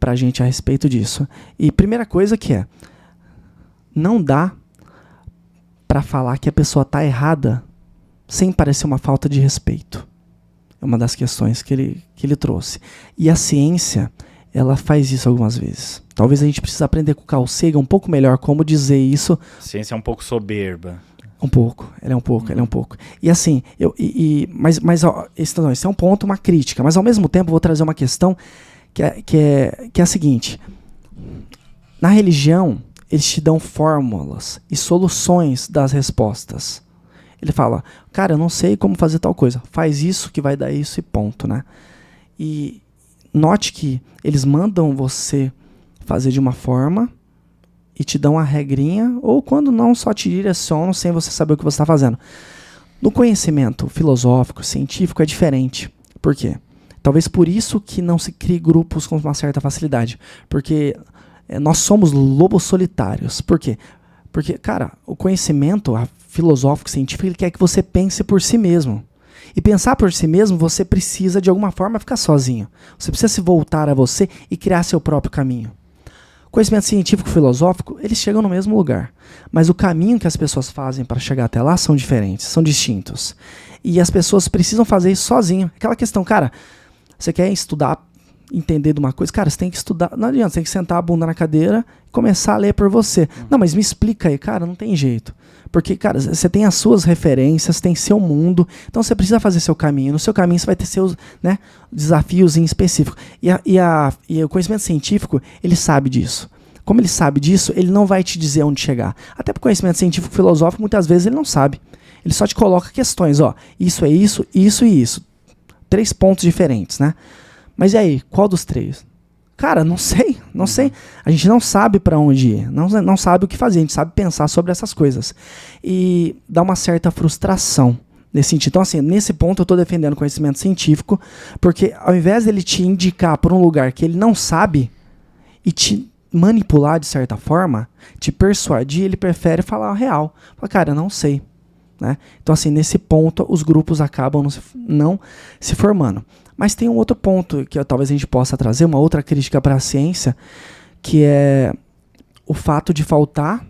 pra gente a respeito disso. E primeira coisa não dá pra falar que a pessoa tá errada sem parecer uma falta de respeito. É uma das questões que ele trouxe. E a ciência, ela faz isso algumas vezes. Talvez a gente precise aprender com o Carl Sagan um pouco melhor como dizer isso. A ciência é um pouco soberba. Um pouco, ela é um pouco. E assim, mas esse é um ponto, uma crítica. Mas ao mesmo tempo eu vou trazer uma questão que é a seguinte. Na religião, eles te dão fórmulas e soluções das respostas. Ele fala, cara, eu não sei como fazer tal coisa. Faz isso que vai dar isso e ponto, né? E note que eles mandam você fazer de uma forma e te dão uma regrinha, ou quando não, só te direcionam sem você saber o que você está fazendo. No conhecimento filosófico, científico, é diferente. Por quê? Talvez por isso que não se crie grupos com uma certa facilidade. Porque nós somos lobos solitários. Por quê? Porque, cara, o conhecimento filosófico, científico, ele quer que você pense por si mesmo. E pensar por si mesmo, você precisa, de alguma forma, ficar sozinho. Você precisa se voltar a você e criar seu próprio caminho. O conhecimento científico e filosófico, eles chegam no mesmo lugar. Mas o caminho que as pessoas fazem para chegar até lá são diferentes, são distintos. E as pessoas precisam fazer isso sozinho. Aquela questão, cara, você quer estudar, entender de uma coisa, cara, você tem que estudar, não adianta, você tem que sentar a bunda na cadeira e começar a ler por você. Não, mas me explica aí, cara, não tem jeito. Porque, cara, você tem as suas referências, tem seu mundo, então você precisa fazer seu caminho. No seu caminho você vai ter seus, né, desafios em específico. E o conhecimento científico, ele sabe disso. Como ele sabe disso, ele não vai te dizer onde chegar. Até porque o conhecimento científico filosófico, muitas vezes, ele não sabe. Ele só te coloca questões, ó, isso é isso, isso e isso. 3 pontos diferentes, né? Mas e aí, qual dos 3? Cara, não sei. A gente não sabe para onde ir, não sabe o que fazer, a gente sabe pensar sobre essas coisas. E dá uma certa frustração nesse sentido. Então, assim, nesse ponto eu estou defendendo o conhecimento científico, porque ao invés dele te indicar por um lugar que ele não sabe e te manipular de certa forma, te persuadir, ele prefere falar o real. Fala, cara, eu não sei. Né? Então, assim, nesse ponto, os grupos acabam não se formando. Mas tem um outro ponto que talvez a gente possa trazer, uma outra crítica para a ciência, que é o fato de faltar,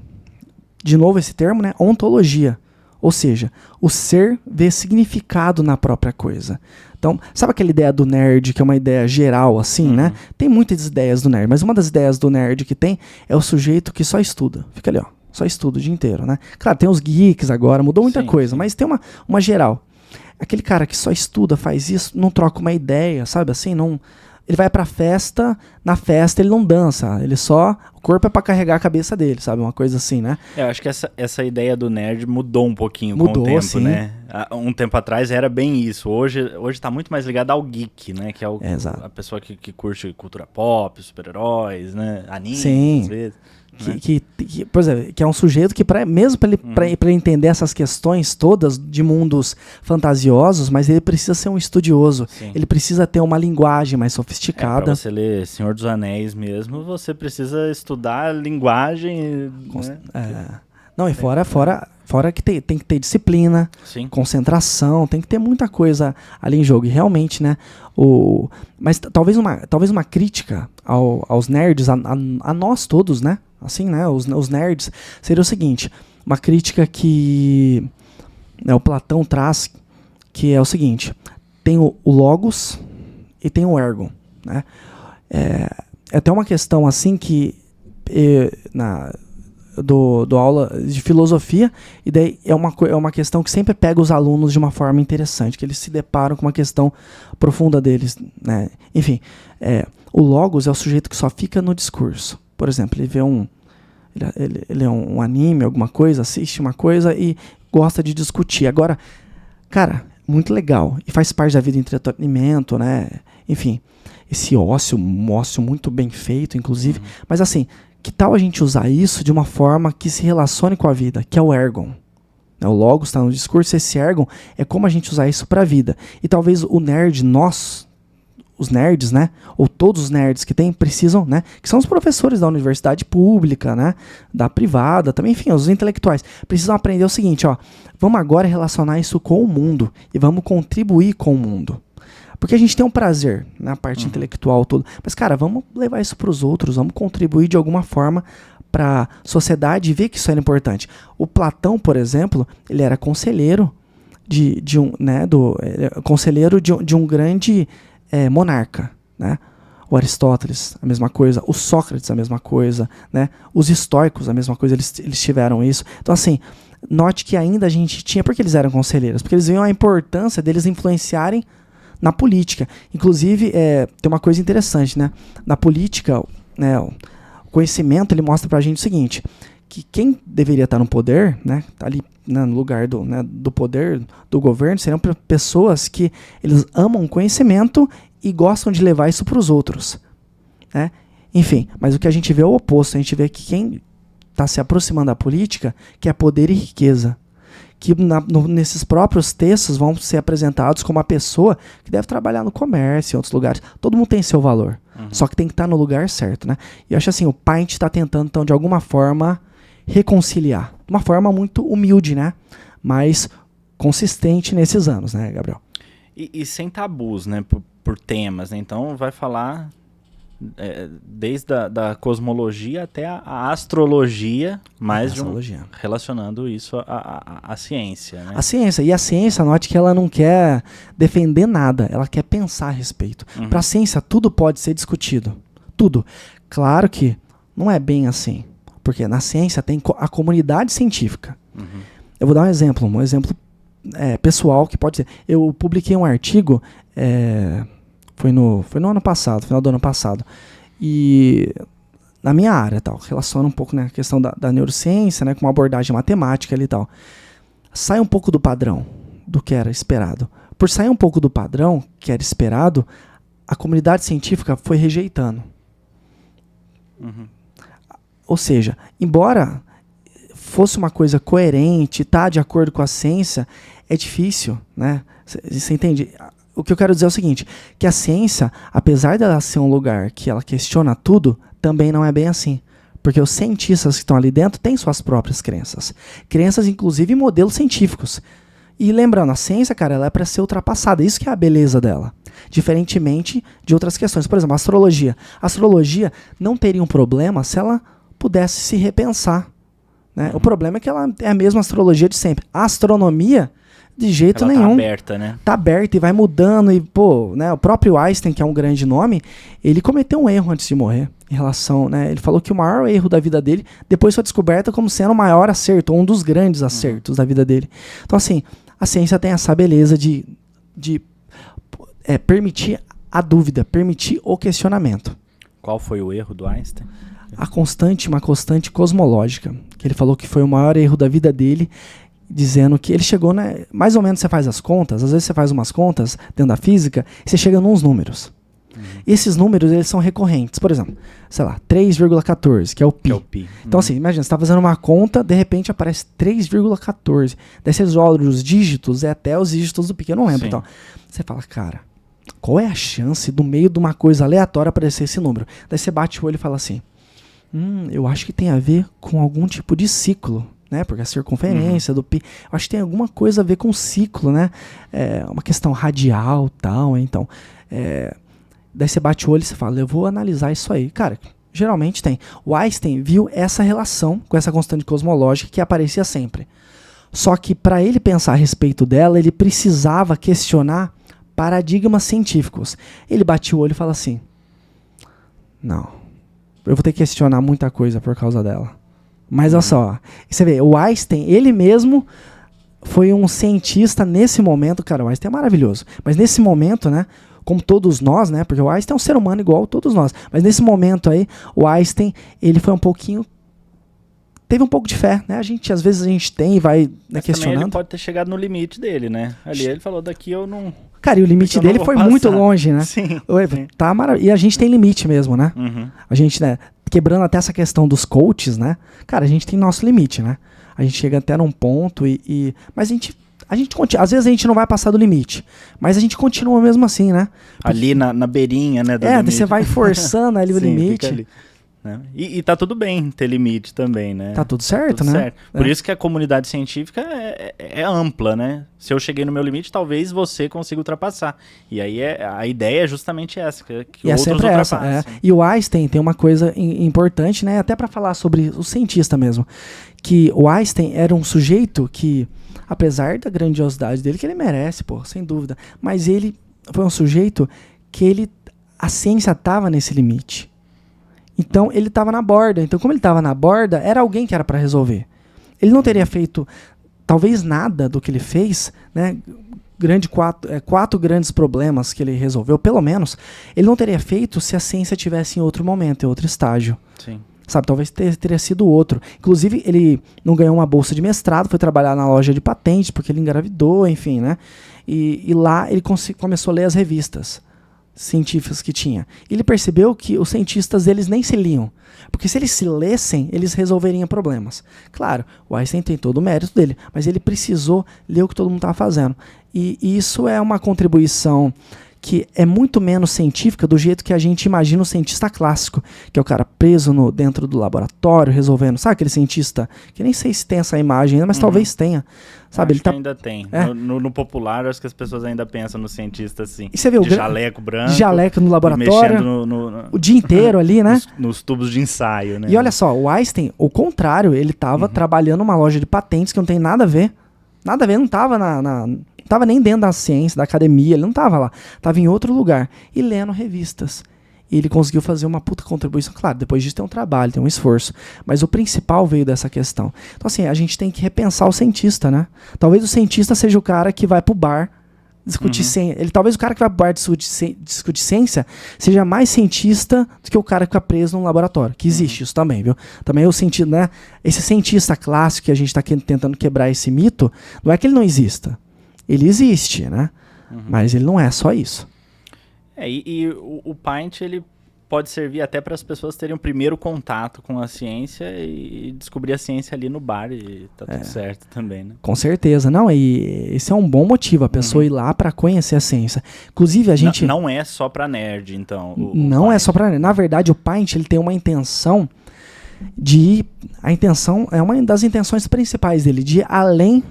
de novo esse termo, né, ontologia. Ou seja, o ser vê significado na própria coisa. Então, sabe aquela ideia do nerd, que é uma ideia geral, assim, né? Tem muitas ideias do nerd, mas uma das ideias do nerd que tem é o sujeito que só estuda. Fica ali, ó. Só estuda o dia inteiro, né? Claro, tem os geeks agora, mudou muita coisa, mas tem uma geral. Aquele cara que só estuda, faz isso, não troca uma ideia, sabe assim? Não, ele vai pra festa, na festa ele não dança, ele só... O corpo é pra carregar a cabeça dele, sabe? Uma coisa assim, né? Eu acho que essa ideia do nerd mudou um pouquinho com o tempo, sim, né? Um tempo atrás era bem isso. Hoje tá muito mais ligado ao geek, né? Que é a pessoa que curte cultura pop, super-heróis, né? Anime, sim, às vezes. Por exemplo, que é um sujeito que, mesmo para ele entender essas questões todas de mundos fantasiosos, mas ele precisa ser um estudioso. Sim. Ele precisa ter uma linguagem mais sofisticada. Para você ler Senhor dos Anéis mesmo, você precisa estudar linguagem. Não, e fora que tem que ter disciplina, sim, concentração, tem que ter muita coisa ali em jogo. E realmente, né? Mas talvez uma crítica aos nerds, a nós todos, né? Assim, né? Os nerds, seria o seguinte: uma crítica que, né, o Platão traz, que é o seguinte: tem o logos e tem o ergo, né? É até uma questão assim que do aula de filosofia, e daí é uma questão que sempre pega os alunos de uma forma interessante, que eles se deparam com uma questão profunda deles, né? Enfim, O logos é o sujeito que só fica no discurso. Por exemplo, ele vê ele é um anime, alguma coisa, assiste uma coisa e gosta de discutir. Agora, cara, muito legal. E faz parte da vida de entretenimento, né? Enfim, esse ócio muito bem feito, inclusive. Mas assim, que tal a gente usar isso de uma forma que se relacione com a vida, que é o ergon? O logos está no discurso, esse ergon é como a gente usar isso para a vida. E talvez o nerd, os nerds, né? Ou todos os nerds que tem, precisam, né? Que são os professores da universidade pública, né? Da privada, também, enfim, os intelectuais. Precisam aprender o seguinte, ó. Vamos agora relacionar isso com o mundo. E vamos contribuir com o mundo. Porque a gente tem um prazer na parte intelectual toda. Mas, cara, vamos levar isso para os outros. Vamos contribuir de alguma forma para a sociedade e ver que isso era importante. O Platão, por exemplo, ele era conselheiro conselheiro de um grande monarca, né? O Aristóteles, a mesma coisa. O Sócrates, a mesma coisa, né? Os estoicos, a mesma coisa. Eles tiveram isso. Então, assim, note que ainda a gente tinha... Por que eles eram conselheiros? Porque eles viam a importância deles influenciarem na política. Inclusive, tem uma coisa interessante, né? Na política, né, o conhecimento ele mostra pra gente o seguinte, que quem deveria estar no poder, né, tá ali, né, no lugar do poder do governo, seriam pessoas que eles amam o conhecimento e gostam de levar isso para os outros, né? Enfim, mas o que a gente vê é o oposto. A gente vê que quem está se aproximando da política quer poder e riqueza, que nesses próprios textos vão ser apresentados como a pessoa que deve trabalhar no comércio, em outros lugares. Todo mundo tem seu valor, só que tem que estar no lugar certo, né? E eu acho assim, o Pint está tentando, então, de alguma forma, reconciliar. De uma forma muito humilde, né? Mas consistente nesses anos, né, Gabriel? E sem tabus, né? Por temas, né? Então vai falar desde da cosmologia até a astrologia, mas relacionando isso à ciência, né? A ciência. E a ciência, note que ela não quer defender nada, ela quer pensar a respeito. Para a ciência, tudo pode ser discutido. Tudo. Claro que não é bem assim. Porque na ciência tem a comunidade científica. Eu vou dar um exemplo pessoal que pode ser. Eu publiquei um artigo, foi no ano passado, final do ano passado, e na minha área, tal, relaciona um pouco, né, a questão da neurociência, né, com uma abordagem matemática ali e tal. Sai um pouco do padrão do que era esperado. Por sair um pouco do padrão que era esperado, a comunidade científica foi rejeitando. Ou seja, embora fosse uma coisa coerente, tá de acordo com a ciência, é difícil, né? Você entende? O que eu quero dizer é o seguinte, que a ciência, apesar dela ser um lugar que ela questiona tudo, também não é bem assim. Porque os cientistas que estão ali dentro têm suas próprias crenças. Crenças, inclusive, em modelos científicos. E lembrando, a ciência, cara, ela é para ser ultrapassada. Isso que é a beleza dela. Diferentemente de outras questões. Por exemplo, a astrologia. A astrologia não teria um problema se ela pudesse se repensar, né? O problema é que ela é a mesma astrologia de sempre. A astronomia, de jeito nenhum. Tá aberta, né? Tá aberta e vai mudando. E, né, o próprio Einstein, que é um grande nome, ele cometeu um erro antes de morrer. Em relação, né? Ele falou que o maior erro da vida dele depois foi descoberto como sendo o maior acerto, ou um dos grandes acertos da vida dele. Então, assim, a ciência tem essa beleza de permitir a dúvida, permitir o questionamento. Qual foi o erro do Einstein? Uma constante cosmológica, que ele falou que foi o maior erro da vida dele, dizendo que ele chegou, né, mais ou menos você faz as contas, às vezes você faz umas contas dentro da física, e você chega nos números. E esses números, eles são recorrentes. Por exemplo, sei lá, 3,14, que é o pi. Então, assim, imagina, você está fazendo uma conta, de repente aparece 3,14. Daí você olha os dígitos, até os dígitos do pi, que eu não lembro. Então, você fala, cara, qual é a chance do meio de uma coisa aleatória aparecer esse número? Daí você bate o olho e fala assim, eu acho que tem a ver com algum tipo de ciclo, né? Porque a circunferência do pi, eu acho que tem alguma coisa a ver com ciclo, né? Uma questão radial, tal, então... Daí você bate o olho e você fala, eu vou analisar isso aí. Cara, geralmente tem. O Einstein viu essa relação com essa constante cosmológica que aparecia sempre. Só que para ele pensar a respeito dela, ele precisava questionar paradigmas científicos. Ele bate o olho e fala assim, não, eu vou ter que questionar muita coisa por causa dela. Mas olha só, você vê, o Einstein, ele mesmo foi um cientista nesse momento, cara, o Einstein é maravilhoso, mas nesse momento, né, como todos nós, né? Porque o Einstein é um ser humano igual a todos nós. Mas nesse momento aí, o Einstein, ele foi um pouquinho... Teve um pouco de fé, né? Às vezes a gente tem e vai, né, questionando. Ele pode ter chegado no limite dele, né? Ali ele falou, daqui eu não... Cara, e o limite dele foi muito longe, né? Sim. Tá maravilhoso. E a gente tem limite mesmo, né? Uhum. A gente, né? Quebrando até essa questão dos coaches, né? Cara, a gente tem nosso limite, né? A gente chega até num ponto mas a gente continua. Às vezes a gente não vai passar do limite, mas a gente continua mesmo assim, né? Ali na beirinha, né? Você vai forçando ali o limite. Né? E tá tudo bem ter limite também, né? Tá tudo certo, né? Certo. Por isso que a comunidade científica é ampla, né? Se eu cheguei no meu limite, talvez você consiga ultrapassar. E aí a ideia é justamente essa, que e outros ultrapassem. E o Einstein tem uma coisa importante, né? Até para falar sobre o cientista mesmo, que o Einstein era um sujeito que, apesar da grandiosidade dele, que ele merece, pô, sem dúvida, mas ele foi um sujeito que a ciência tava nesse limite. Então, ele estava na borda. Então, como ele estava na borda, era alguém que era para resolver. Ele não teria feito, talvez, nada do que ele fez, né? Quatro grandes problemas que ele resolveu, pelo menos, ele não teria feito se a ciência tivesse em outro momento, em outro estágio. Sim. Sabe, talvez teria sido outro. Inclusive, ele não ganhou uma bolsa de mestrado, foi trabalhar na loja de patentes, porque ele engravidou, enfim, né? E lá ele começou a ler as revistas científicas que tinha. E ele percebeu que os cientistas, eles nem se liam. Porque se eles se lessem, eles resolveriam problemas. Claro, o Einstein tem todo o mérito dele, mas ele precisou ler o que todo mundo estava fazendo. E isso é uma contribuição que é muito menos científica do jeito que a gente imagina o cientista clássico, que é o cara preso dentro do laboratório, resolvendo. Sabe aquele cientista, que nem sei se tem essa imagem ainda, mas talvez tenha. Sabe, acho que ainda tem. No popular, acho que as pessoas ainda pensam no cientista assim. E você vê de jaleco branco. De jaleco no laboratório. O dia inteiro ali, né? Nos tubos de ensaio, né? E olha só, o Einstein, o contrário, ele estava trabalhando numa loja de patentes que não tem nada a ver. Nada a ver, não estava não estava nem dentro da ciência, da academia, ele não estava lá. Estava em outro lugar. E lendo revistas. E ele conseguiu fazer uma puta contribuição. Claro, depois disso tem um trabalho, tem um esforço. Mas o principal veio dessa questão. Então, assim, a gente tem que repensar o cientista, né? Talvez o cientista seja o cara que vai pro bar discutir ciência. Talvez o cara que vai pro bar discutir ciência seja mais cientista do que o cara que fica preso num laboratório. Que existe isso também, viu? Também o sentido, né? Esse cientista clássico que a gente está tentando quebrar esse mito, não é que ele não exista. Ele existe, né? Mas ele não é só isso. E o Pint, ele pode servir até para as pessoas terem um primeiro contato com a ciência e descobrir a ciência ali no bar e tá tudo certo também, né? Com certeza. Não, e esse é um bom motivo, a pessoa ir lá para conhecer a ciência. Inclusive, a gente... Não é só para nerd, então. Não é só para nerd. Na verdade, o Pint, ele tem uma intenção a intenção é uma das intenções principais dele, de ir além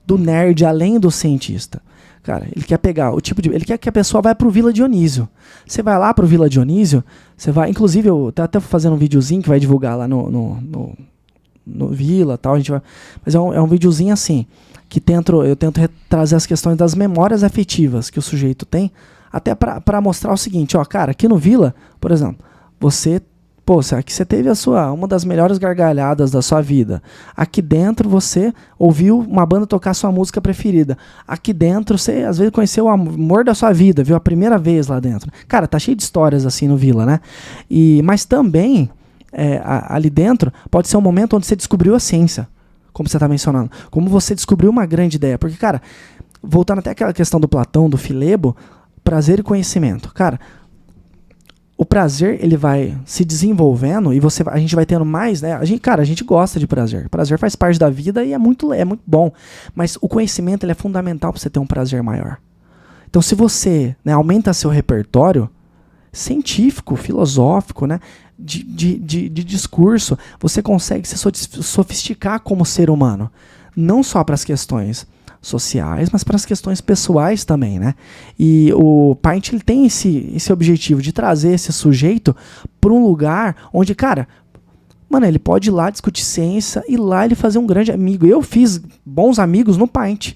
do nerd, além do cientista. Cara, ele quer pegar ele quer que a pessoa vá pro Vila Dionísio. Você vai lá pro Vila Dionísio, você vai, inclusive eu tô até fazendo um videozinho que vai divulgar lá no Vila, tal, a gente vai, mas é um videozinho assim, que eu tento trazer as questões das memórias afetivas que o sujeito tem, até para mostrar o seguinte, ó, cara, aqui no Vila, por exemplo, aqui você teve uma das melhores gargalhadas da sua vida. Aqui dentro você ouviu uma banda tocar sua música preferida. Aqui dentro você às vezes conheceu o amor da sua vida, viu a primeira vez lá dentro. Cara, tá cheio de histórias assim no Vila, né? Mas também ali dentro pode ser um momento onde você descobriu a ciência, como você tá mencionando. Como você descobriu uma grande ideia. Porque, cara, voltando até aquela questão do Platão, do Filebo, prazer e conhecimento. Cara, o prazer, ele vai se desenvolvendo e a gente vai tendo mais, né? A gente gosta de prazer. Prazer faz parte da vida e é muito bom. Mas o conhecimento, ele é fundamental para você ter um prazer maior. Então, se você, né, aumenta seu repertório científico, filosófico, né, de discurso, você consegue se sofisticar como ser humano. Não só para as questões sociais, mas para as questões pessoais também, né? E o Pint, ele tem esse objetivo de trazer esse sujeito para um lugar onde, cara, mano, ele pode ir lá discutir ciência e lá ele fazer um grande amigo. Eu fiz bons amigos no Pint,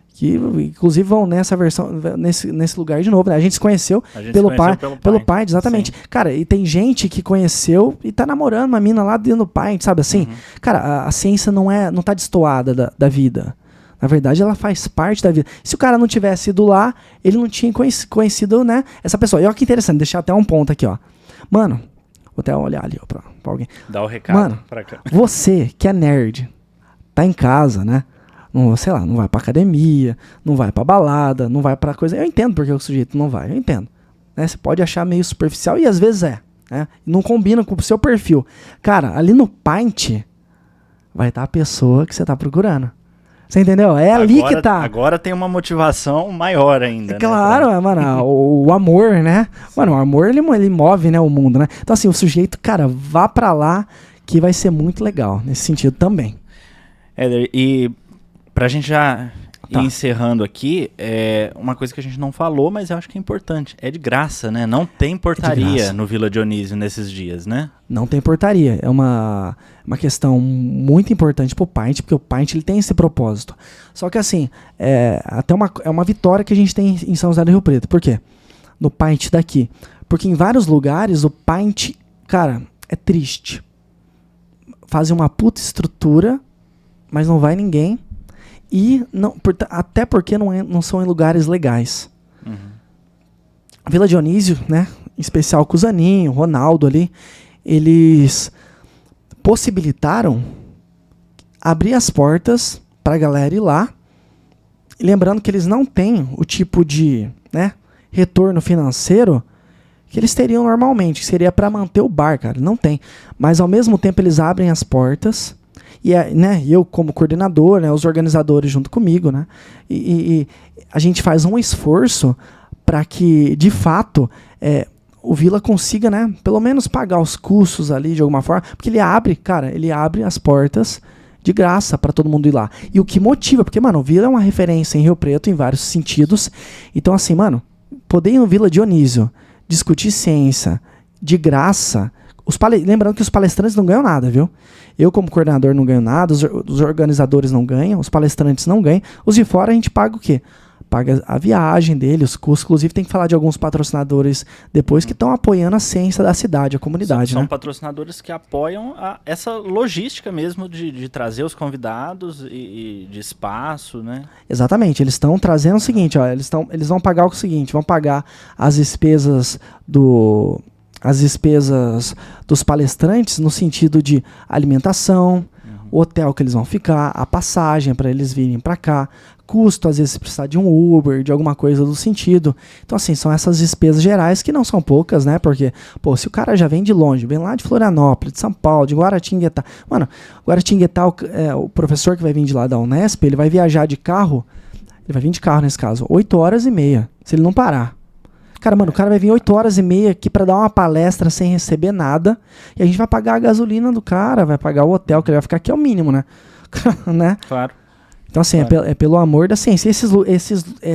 que inclusive vão nessa versão, nesse lugar de novo, né? A gente se conheceu pelo Pint, exatamente. Sim. Cara, e tem gente que conheceu e tá namorando uma mina lá dentro do Pint, sabe assim? Cara, a ciência não tá destoada da vida. Na verdade, ela faz parte da vida. Se o cara não tivesse ido lá, ele não tinha conhecido, né, essa pessoa. E olha que interessante, deixar até um ponto aqui, ó. Mano, vou até olhar ali, ó, pra alguém. Dá o recado. Mano, pra cá. Você que é nerd, tá em casa, né? Não, sei lá, não vai pra academia, não vai pra balada, não vai pra coisa... Eu entendo porque o sujeito não vai, eu entendo. Né? Você pode achar meio superficial e às vezes é. Né? Não combina com o seu perfil. Cara, ali no Paint vai estar a pessoa que você tá procurando. Você entendeu? É agora, ali que tá. Agora tem uma motivação maior ainda, claro, né? Mano, o amor, né? Mano, o amor, ele move, né, o mundo, né? Então, assim, o sujeito, cara, vá pra lá que vai ser muito legal, nesse sentido também. E pra gente já ir encerrando aqui, uma coisa que a gente não falou, mas eu acho que é importante. É de graça, né? Não tem portaria no Vila Dionísio nesses dias, né? Não tem portaria. É uma questão muito importante pro Paint, porque o Paint ele tem esse propósito. Só que assim, até uma vitória que a gente tem em São José do Rio Preto. Por quê? No Paint daqui. Porque em vários lugares o Paint, cara, é triste. Fazem uma puta estrutura, mas não vai ninguém. E não, até porque não são em lugares legais. Uhum. Vila Dionísio, né? Em especial com o Zaninho, Ronaldo ali, eles possibilitaram abrir as portas para a galera ir lá. E lembrando que eles não têm o tipo de, né, retorno financeiro que eles teriam normalmente, que seria para manter o bar, cara. Não tem. Mas ao mesmo tempo eles abrem as portas. E né, eu como coordenador, né, os organizadores junto comigo, né, e a gente faz um esforço para que, de fato, o Vila consiga, né, pelo menos pagar os custos ali de alguma forma, porque ele abre as portas de graça para todo mundo ir lá. E o que motiva, porque, mano, o Vila é uma referência em Rio Preto em vários sentidos. Então, assim, mano, poder ir no Vila Dionísio discutir ciência de graça... Lembrando que os palestrantes não ganham nada, viu? Eu, como coordenador, não ganho nada, os organizadores não ganham, os palestrantes não ganham. Os de fora a gente paga o quê? Paga a viagem dele, os custos. Inclusive tem que falar de alguns patrocinadores depois que estão apoiando a ciência da cidade, a comunidade. São patrocinadores que apoiam essa logística mesmo de trazer os convidados e de espaço, né? Exatamente, eles estão trazendo o seguinte, ó, eles vão pagar o seguinte, vão pagar as despesas dos palestrantes no sentido de alimentação, o hotel que eles vão ficar, a passagem para eles virem para cá, custo, às vezes precisar de um Uber, de alguma coisa do sentido. Então, assim, são essas despesas gerais que não são poucas, né? Porque, pô, se o cara já vem de longe, vem lá de Florianópolis, de São Paulo, de Guaratinguetá. Mano, Guaratinguetá, o professor que vai vir de lá da Unesp, ele vai viajar de carro, ele vai vir de carro nesse caso, 8h30, se ele não parar. Cara, mano, o cara vai vir 8h30 aqui pra dar uma palestra sem receber nada. E a gente vai pagar a gasolina do cara, vai pagar o hotel, que ele vai ficar aqui, é o mínimo, né? Né? Claro. Então, assim, claro. É pelo amor da ciência.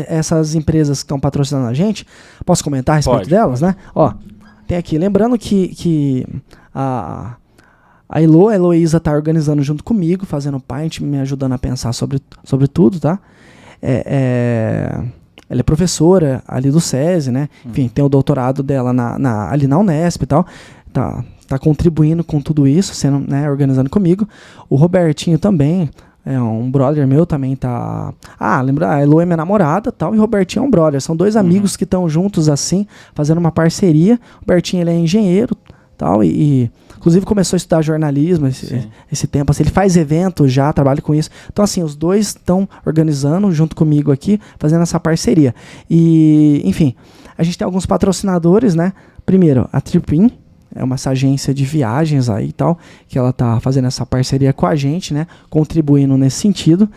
Essas empresas que estão patrocinando a gente, posso comentar a respeito delas, né? Ó, tem aqui, lembrando que a Heloísa tá organizando junto comigo, fazendo Paint, me ajudando a pensar sobre tudo, tá? Ela é professora ali do SESI, né? Enfim, tem o doutorado dela ali na Unesp e tal. Tá contribuindo com tudo isso, sendo, né, organizando comigo. O Robertinho também, um brother meu também tá... lembra, a Elo é minha namorada tal, e o Robertinho é um brother. São dois amigos que estão juntos assim, fazendo uma parceria. O Robertinho, ele é engenheiro tal, e inclusive começou a estudar jornalismo esse tempo, assim, ele faz evento já, trabalha com isso. Então, assim, os dois estão organizando junto comigo aqui, fazendo essa parceria. E, enfim, a gente tem alguns patrocinadores, né? Primeiro, a Tripin, essa agência de viagens aí e tal, que ela tá fazendo essa parceria com a gente, né? Contribuindo nesse sentido.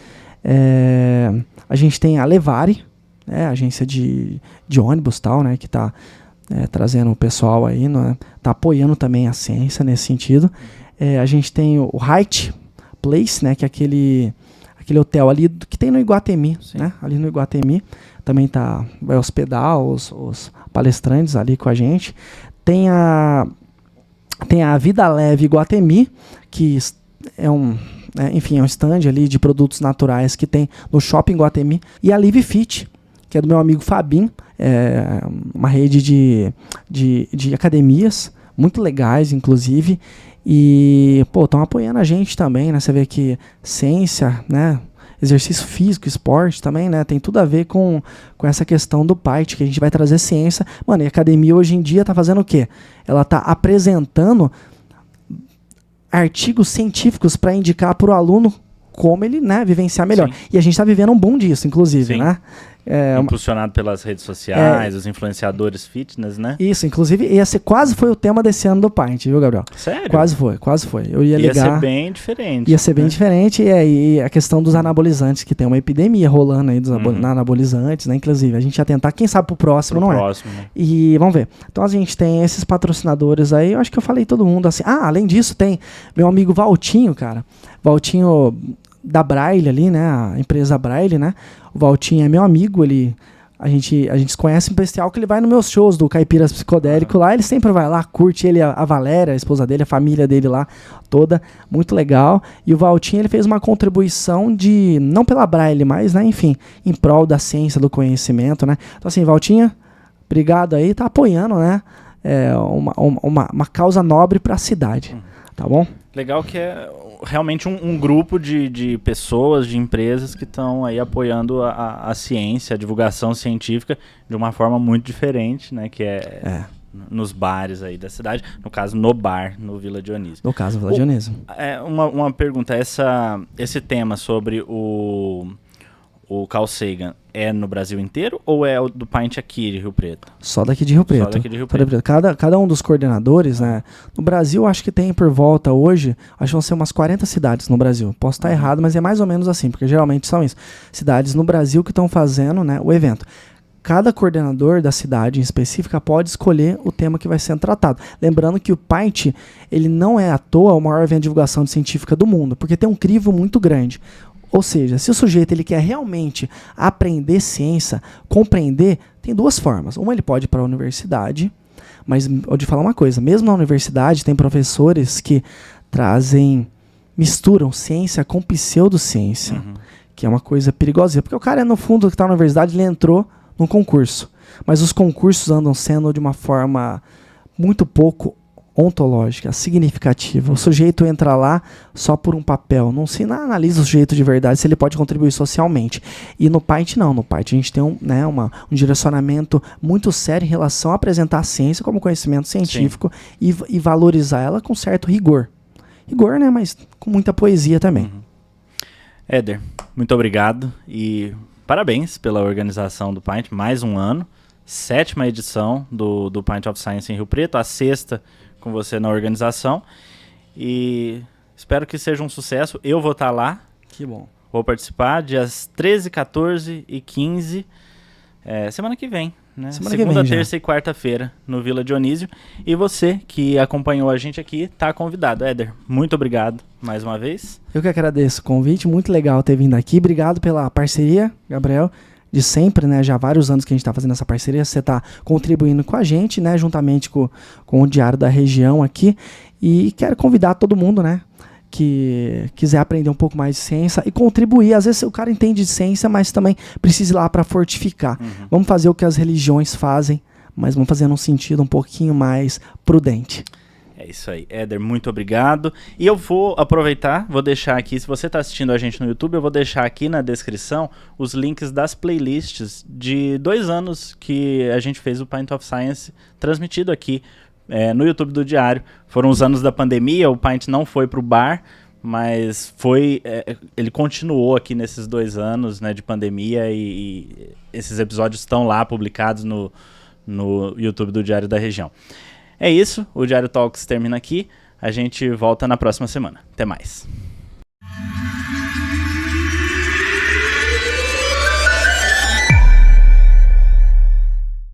A gente tem a Levare, né? Agência de ônibus e tal, né? Que tá... trazendo o pessoal aí, né? Tá apoiando também a ciência nesse sentido. A gente tem o Height Place, né? Que é aquele hotel ali que tem no Iguatemi, né? Ali no Iguatemi também vai hospedar os palestrantes ali com a gente. Tem a Vida Leve Iguatemi, que é um stand ali de produtos naturais que tem no Shopping Iguatemi. E a Live Fit, que é do meu amigo Fabinho, uma rede de academias muito legais, inclusive, e, pô, estão apoiando a gente também, né? Você vê que ciência, né? exercício físico, esporte também, né? Tem tudo a ver com essa questão do PIT, que a gente vai trazer ciência. Mano, e a academia hoje em dia tá fazendo o quê? Ela tá apresentando artigos científicos para indicar para o aluno como ele, né, vivenciar melhor. Sim. E a gente está vivendo um boom disso, inclusive, Sim. né? Impulsionado pelas redes sociais, os influenciadores fitness, né? Isso, inclusive, quase foi o tema desse ano do Pint, viu, Gabriel? Sério? Quase foi. Eu ia ligar. Ia ser bem diferente. Ia ser bem diferente, e a questão dos anabolizantes, que tem uma epidemia rolando aí dos anabolizantes, né? Inclusive, a gente ia tentar, quem sabe pro próximo, não é? Né? E vamos ver. Então a gente tem esses patrocinadores aí, eu acho que eu falei todo mundo assim. Ah, além disso, tem meu amigo Valtinho, cara. Valtinho da Braille ali, né? A empresa Braille, né? O Valtinho é meu amigo, a gente se conhece em especial que ele vai nos meus shows do Caipiras Psicodélico lá, ele sempre vai lá, curte ele, a Valéria, a esposa dele, a família dele lá, toda, muito legal. E o Valtinho, ele fez uma contribuição não pela Braille, mas, né, enfim, em prol da ciência, do conhecimento, né. Então assim, Valtinho, obrigado aí, tá apoiando, né, uma causa nobre para a cidade, tá bom? Legal que é realmente um grupo de pessoas, de empresas que estão aí apoiando a ciência, a divulgação científica de uma forma muito diferente, né? Que é nos bares aí da cidade. No caso, no bar, no Vila Dionísio. No caso, Vila Dionísio. Uma pergunta, esse tema sobre o Carl Sagan é no Brasil inteiro ou é o do Pint aqui de Rio Preto? Só daqui de Rio Preto. Só daqui de Rio Preto. Cada um dos coordenadores, né? No Brasil, acho que tem por volta hoje, acho que vão ser umas 40 cidades no Brasil. Posso estar errado, mas é mais ou menos assim, porque geralmente são isso. Cidades no Brasil que estão fazendo, né, o evento. Cada coordenador da cidade em específica pode escolher o tema que vai ser tratado. Lembrando que o Pint, ele não é à toa o maior evento de divulgação científica do mundo, porque tem um crivo muito grande. Ou seja, se o sujeito ele quer realmente aprender ciência, compreender, tem duas formas. Uma, ele pode ir para a universidade, mas eu vou te falar uma coisa, mesmo na universidade tem professores que misturam ciência com pseudociência, que é uma coisa perigosa, porque o cara, no fundo, que está na universidade, ele entrou num concurso, mas os concursos andam sendo de uma forma muito pouco ontológica, significativa. O sujeito entra lá só por um papel, não se analisa o sujeito de verdade, se ele pode contribuir socialmente. E no PIT não, no PIT a gente tem um direcionamento muito sério em relação a apresentar a ciência como conhecimento científico e valorizar ela com certo rigor. Rigor, né, mas com muita poesia também. Éder, muito obrigado e parabéns pela organização do Pint, mais um ano, 7ª edição do Pint of Science em Rio Preto, a 6ª com você na organização, e espero que seja um sucesso. Eu vou estar lá. Que bom. Vou participar dias 13, 14 e 15, semana que vem, né? Segunda, terça e quarta-feira no Vila Dionísio. E você que acompanhou a gente aqui, tá convidado. Éder, muito obrigado mais uma vez. Eu que agradeço o convite, muito legal ter vindo aqui. Obrigado pela parceria, Gabriel. De sempre, né, já há vários anos que a gente está fazendo essa parceria, você está contribuindo com a gente, né, juntamente com o Diário da Região aqui, e quero convidar todo mundo, né, que quiser aprender um pouco mais de ciência e contribuir. Às vezes o cara entende de ciência, mas também precisa ir lá para fortificar. Vamos fazer o que as religiões fazem, mas vamos fazer num sentido um pouquinho mais prudente. É isso aí, Éder, muito obrigado. E eu vou aproveitar, vou deixar aqui, se você está assistindo a gente no YouTube, eu vou deixar aqui na descrição os links das playlists de 2 anos que a gente fez o Pint of Science transmitido aqui no YouTube do Diário. Foram os anos da pandemia, o Pint não foi para o bar, mas ele continuou aqui nesses 2 anos, né, de pandemia, e esses episódios estão lá publicados no YouTube do Diário da Região. É isso, o Diário Talks termina aqui, a gente volta na próxima semana. Até mais.